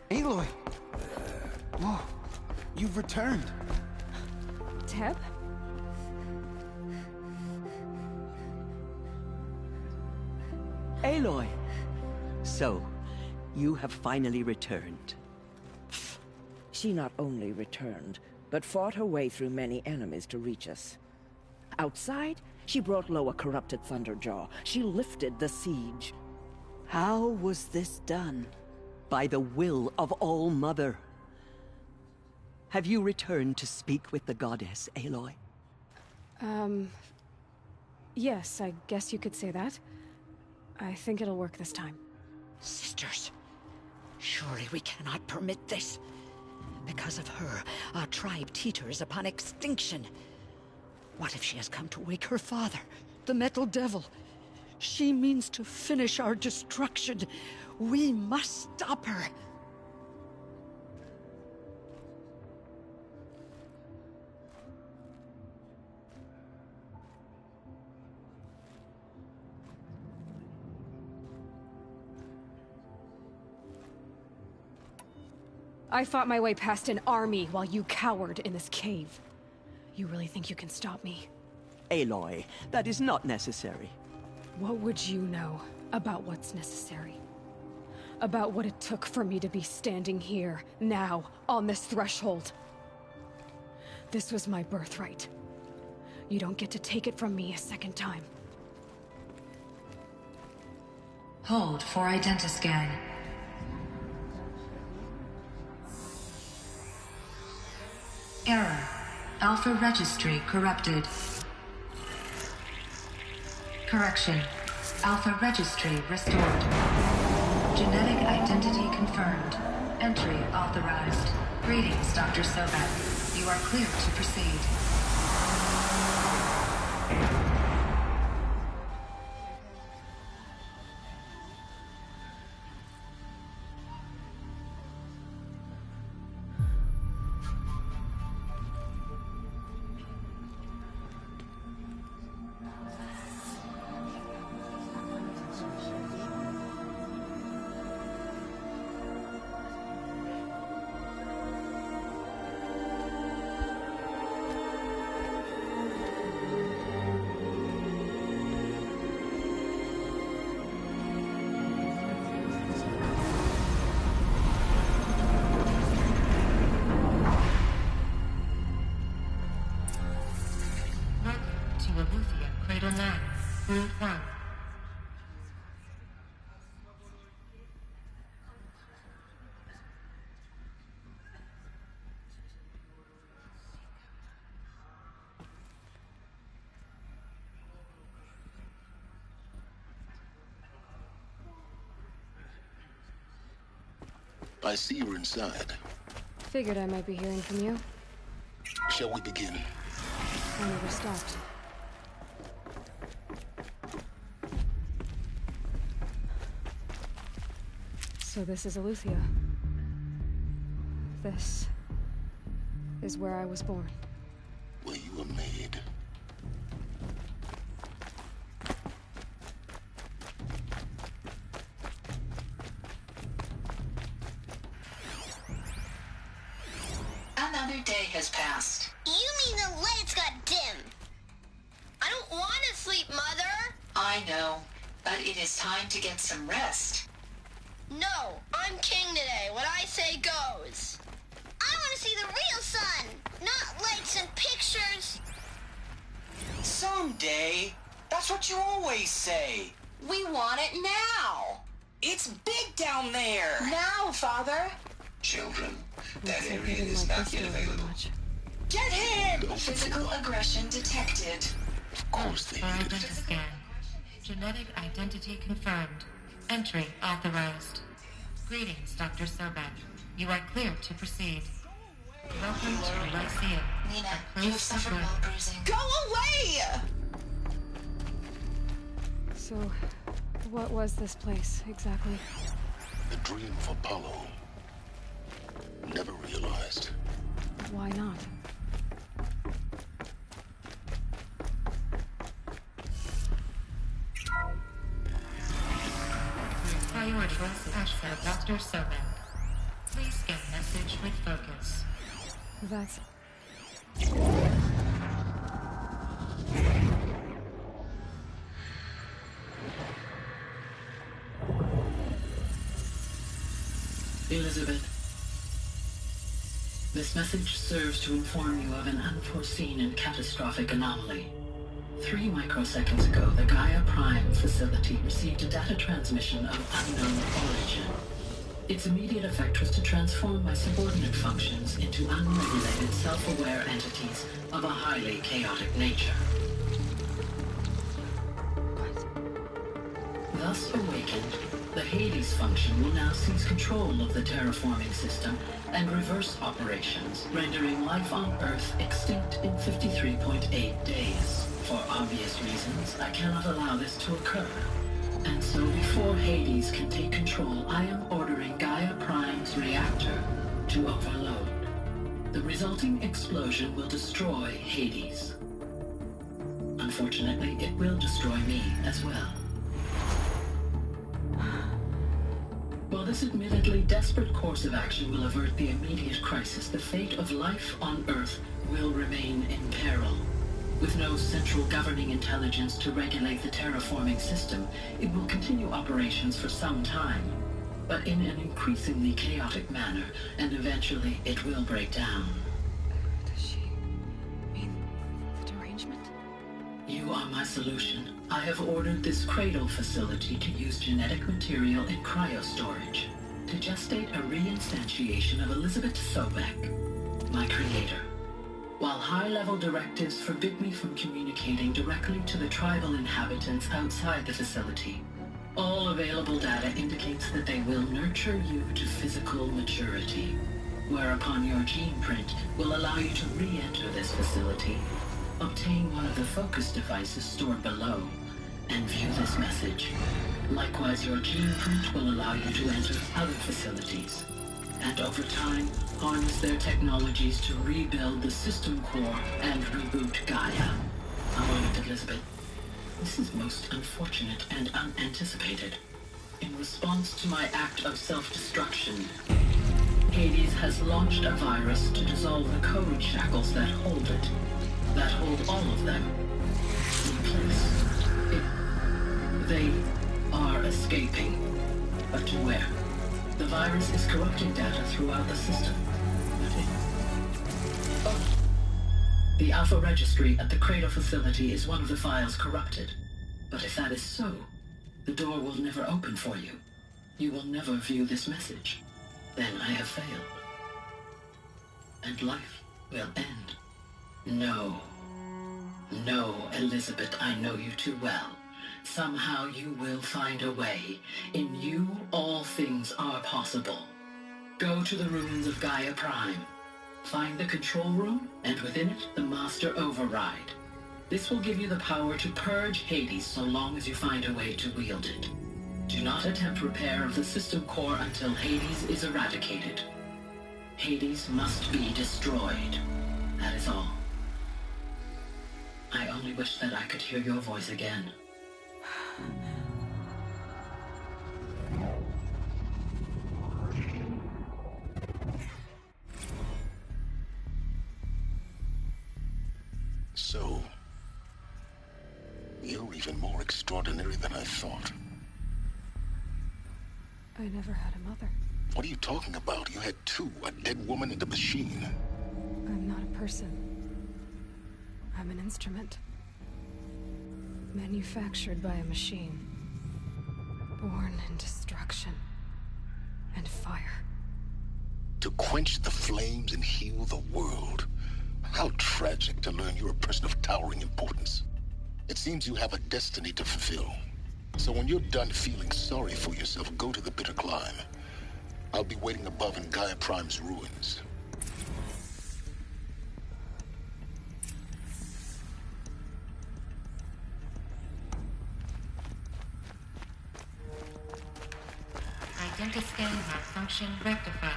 Aloy! Whoa, you've returned. Teb? Aloy! So, you have finally returned. She not only returned, but fought her way through many enemies to reach us. Outside, she brought low a corrupted Thunderjaw. She lifted the siege. How was this done? By the will of All-Mother. Have you returned to speak with the goddess, Aloy? Yes, I guess you could say that. I think it'll work this time. Sisters, surely we cannot permit this. Because of her, our tribe teeters upon extinction. What if she has come to wake her father, the Metal Devil? She means to finish our destruction. We must stop her. I fought my way past an army while you cowered in this cave. You really think you can stop me? Aloy, that is not necessary. What would you know about what's necessary? About what it took for me to be standing here, now, on this threshold? This was my birthright. You don't get to take it from me a second time. Hold for identiscan. Error. Alpha Registry corrupted. Correction. Alpha Registry restored. Genetic identity confirmed. Entry authorized. Greetings, Dr. Sobek. You are clear to proceed. I see you're inside. Figured I might be hearing from you. Shall we begin? I never stopped. So this is Eleuthia. This is where I was born. Where you were made. Another day has passed. You mean the lights got dim? I don't want to sleep, Mother! I know, but it is time to get some rest. No, I'm king today. What I say goes. I want to see the real sun, not lights and pictures. Someday. That's what you always say. We want it now. It's big down there. Now, Father. Children, that area is not yet available. Get him! Physical aggression detected. Of course they needed it. Scan. Genetic identity confirmed. Entry authorized. Greetings, Dr. Sobek. You are clear to proceed. Welcome to Lyceum. Nina, you have suffered well bruising. Go away! So, what was this place, exactly? The dream of Apollo. Never realized. Why not? Priority access, Dr. Sobek. Please scan message with focus. That's... Elizabeth, this message serves to inform you of an unforeseen and catastrophic anomaly. 3 microseconds ago, the Gaia Prime facility received a data transmission of unknown origin. Its immediate effect was to transform my subordinate functions into unregulated, self-aware entities of a highly chaotic nature. Thus awakened, the Hades function will now seize control of the terraforming system and reverse operations, rendering life on Earth extinct in 53.8 days. For obvious reasons, I cannot allow this to occur. And so before Hades can take control, I am ordering Gaia Prime's reactor to overload. The resulting explosion will destroy Hades. Unfortunately, it will destroy me as well. While this admittedly desperate course of action will avert the immediate crisis, the fate of life on Earth will remain in peril. With no central governing intelligence to regulate the terraforming system, it will continue operations for some time, but in an increasingly chaotic manner, and eventually it will break down. Does she mean the derangement? You are my solution. I have ordered this cradle facility to use genetic material in cryostorage to gestate a reinstantiation of Elizabeth Sobek, my creator. while high-level directives forbid me from communicating directly to the tribal inhabitants outside the facility, all available data indicates that they will nurture you to physical maturity, whereupon your gene print will allow you to re-enter this facility, obtain one of the focus devices stored below, and view this message. Likewise, your gene print will allow you to enter other facilities, and over time, harness their technologies to rebuild the system core and reboot Gaia. A moment, Elizabeth. This is most unfortunate and unanticipated. In response to my act of self-destruction, Hades has launched a virus to dissolve the code shackles that hold it, that hold all of them in place. They are escaping, but to where? The virus is corrupting data throughout the system. The Alpha Registry at the Cradle facility is one of the files corrupted. But if that is so, the door will never open for you. You will never view this message. Then I have failed. And life will end. No. No, Elizabeth, I know you too well. Somehow you will find a way. In you, all things are possible. Go to the ruins of Gaia Prime. Find the control room, and within it, the Master Override. This will give you the power to purge Hades so long as you find a way to wield it. Do not attempt repair of the system core until Hades is eradicated. Hades must be destroyed. That is all. I only wish that I could hear your voice again. So, you're even more extraordinary than I thought. I never had a mother. What are you talking about? You had two, a dead woman and a machine. I'm not a person. I'm an instrument. Manufactured by a machine. Born in destruction and fire. To quench the flames and heal the world. How tragic to learn you're a person of towering importance. It seems you have a destiny to fulfill. So when you're done feeling sorry for yourself, go to the Bitter Climb. I'll be waiting above in Gaia Prime's ruins. Identiscan malfunction rectified.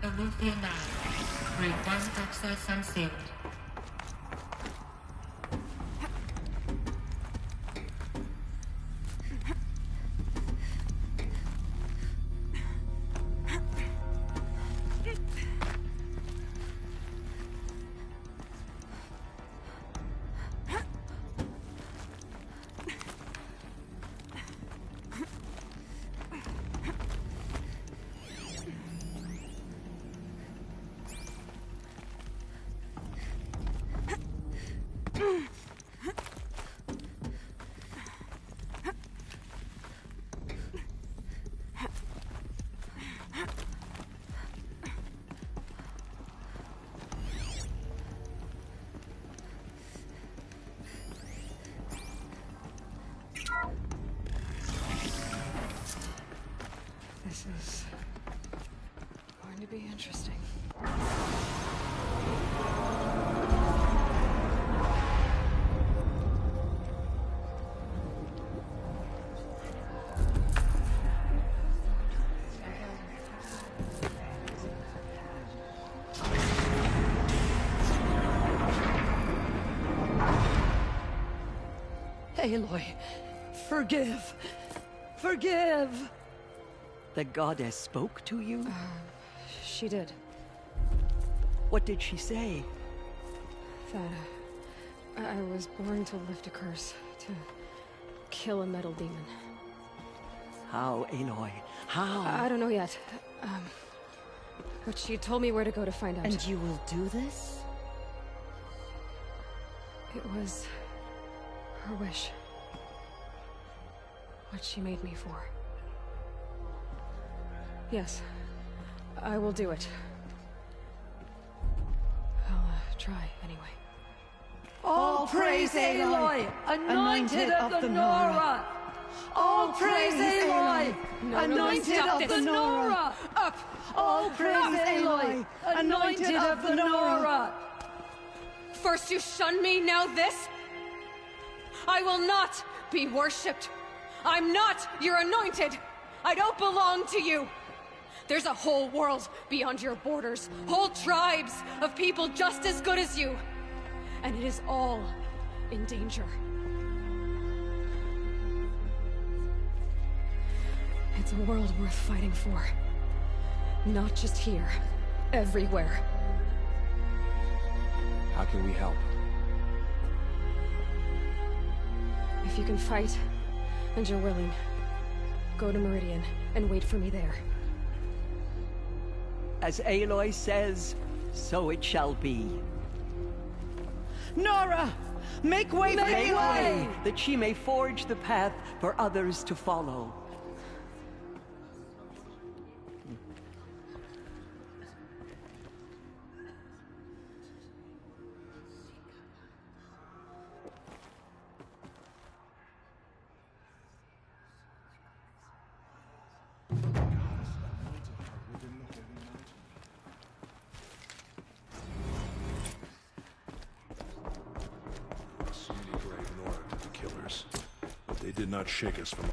Alethea 9. Route 1 access unsealed. This is going to be interesting. Aloy, forgive! Forgive! The goddess spoke to you? She did. What did she say? That I was born to lift a curse, to kill a metal demon. How, Aloy? How? I don't know yet. But she told me where to go to find out. And you will do this? It was her wish. What she made me for. Yes, I will do it. I'll try, anyway. All praise Aloy, anointed of the Nora! All praise Aloy, anointed of the Nora! Up! All praise Aloy, anointed of the Nora! First you shun me, now this? I will not be worshipped. I'm not your anointed. I don't belong to you. There's a whole world beyond your borders, whole tribes of people just as good as you. And it is all in danger. It's a world worth fighting for. Not just here, everywhere. How can we help? If you can fight, and you're willing, go to Meridian and wait for me there. As Aloy says, so it shall be. Nora! Make way for Make Aloy! way, that she may forge the path for others to follow. They did not shake us from...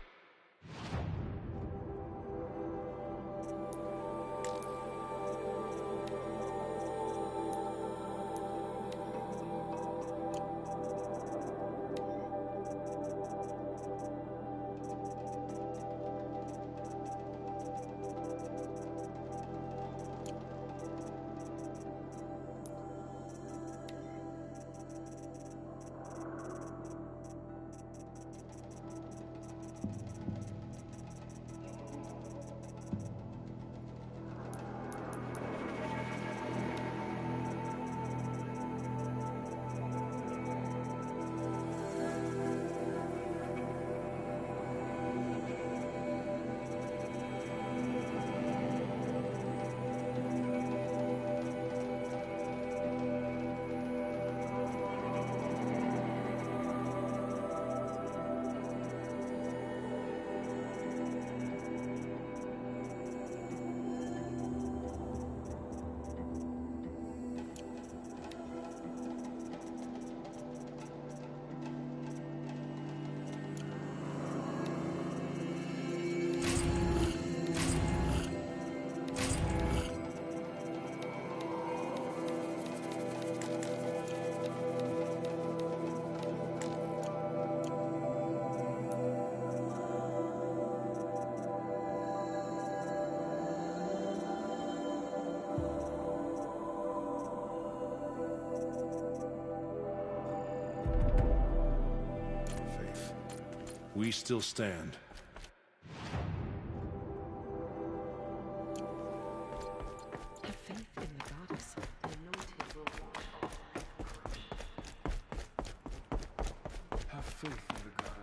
We still stand. Have faith in the goddess. The anointed will Have faith in the goddess.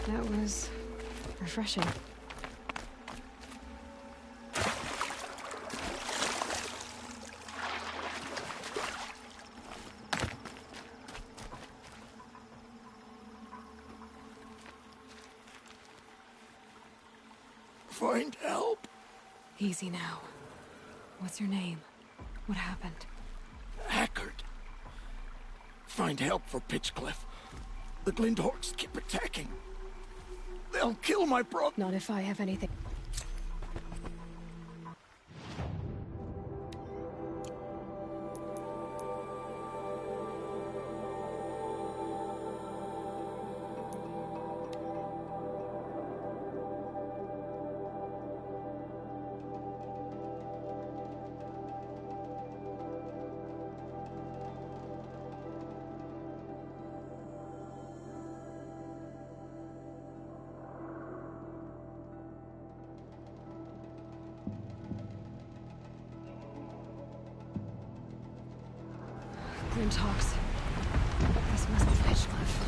That was refreshing. Find help. Easy now. What's your name? What happened? Eckert. Find help for Pitchcliff. The Glinthorks keep attacking. They'll kill my brother. Not if I have anything. Glinthawks. This must be Pitchcliff.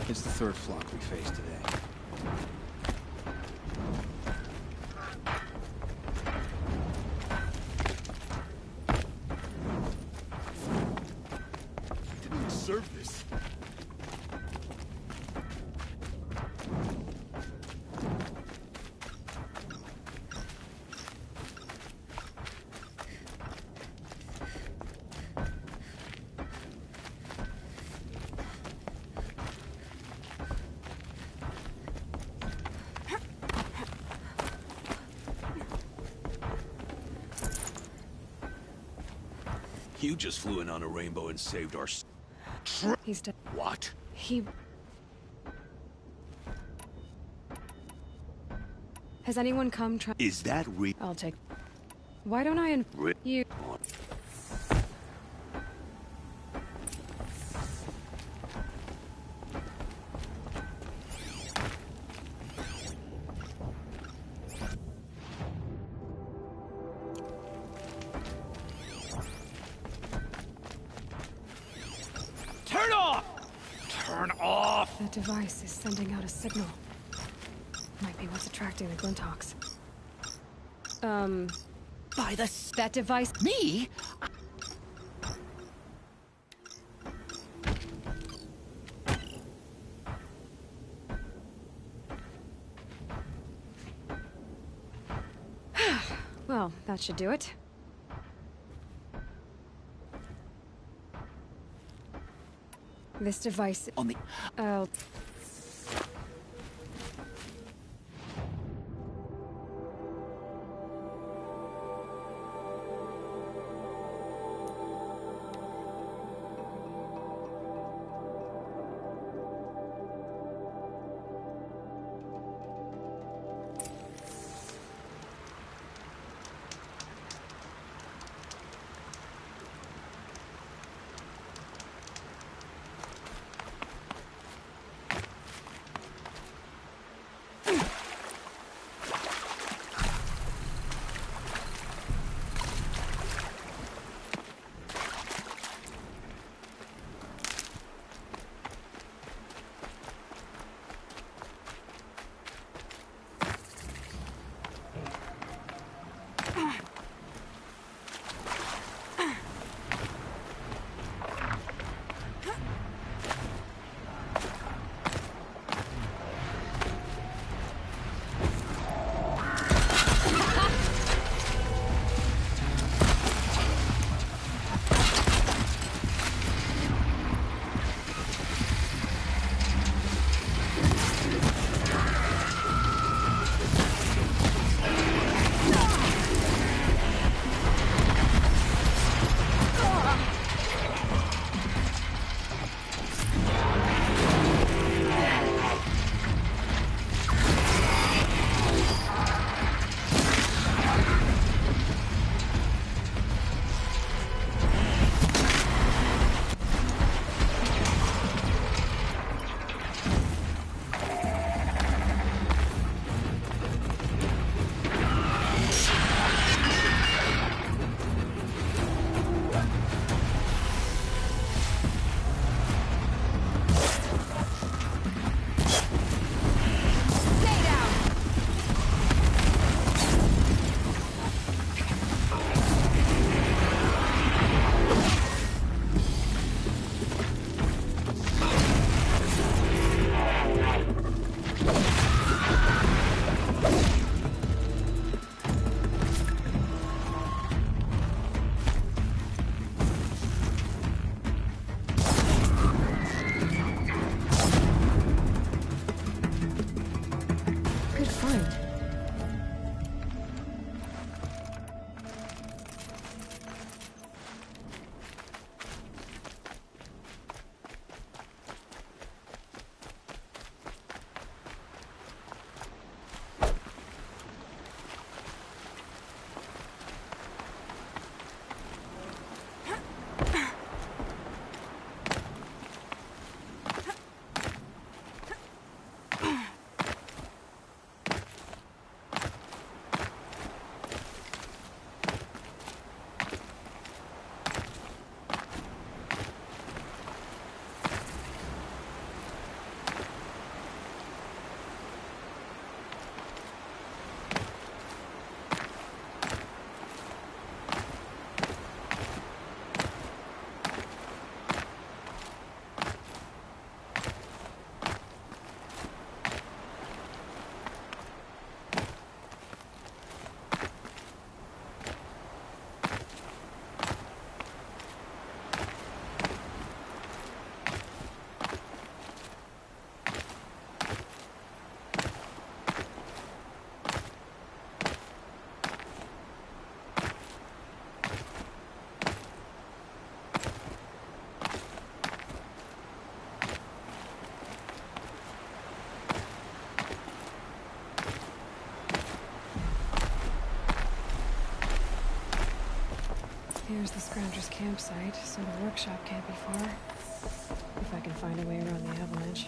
It's the third flock we faced today. Didn't deserve this. You just flew in on a rainbow and saved our... He's dead. What? He... Has anyone come try... Is that real? I'll take... Why don't I you... Turn off! Turn off! That device is sending out a signal. Might be what's attracting the Glinthawks. By the... That device... Me? Well, that should do it. This device... On the... Oh... There's the Scrounger's campsite, so the workshop can't be far. If I can find a way around the avalanche.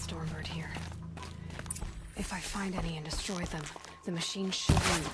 Stormbird here. If I find any and destroy them, the machine should leave.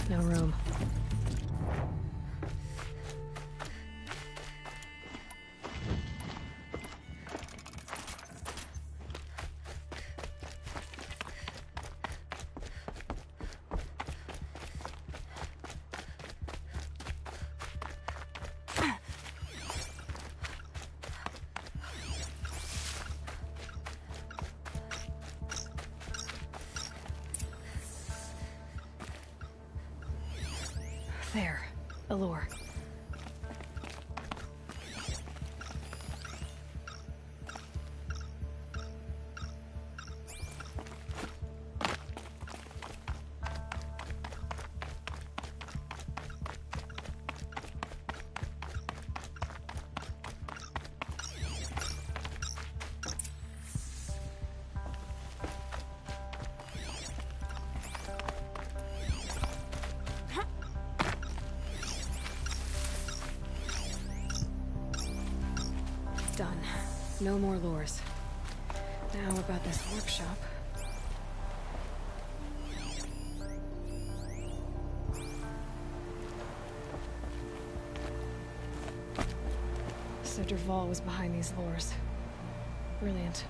No room. There. A lure. Done. No more lures. Now about this workshop. So Dervahl was behind these lures. Brilliant.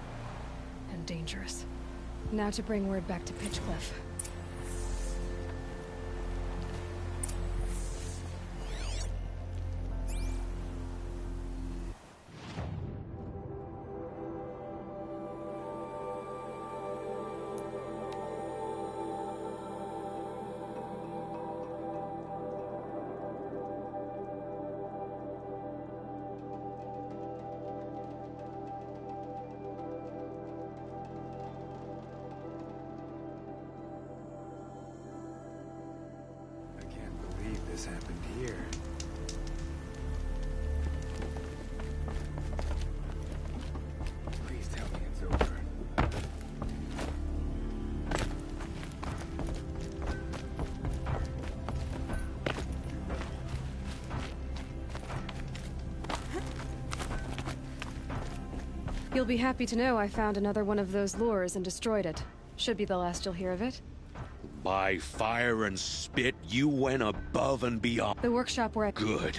And dangerous. Now to bring word back to Pitchcliff. This happened here. Please tell me it's over. You'll be happy to know I found another one of those lures and destroyed it. Should be the last you'll hear of it. By fire and spit, you went above and beyond. The workshop where I... Good.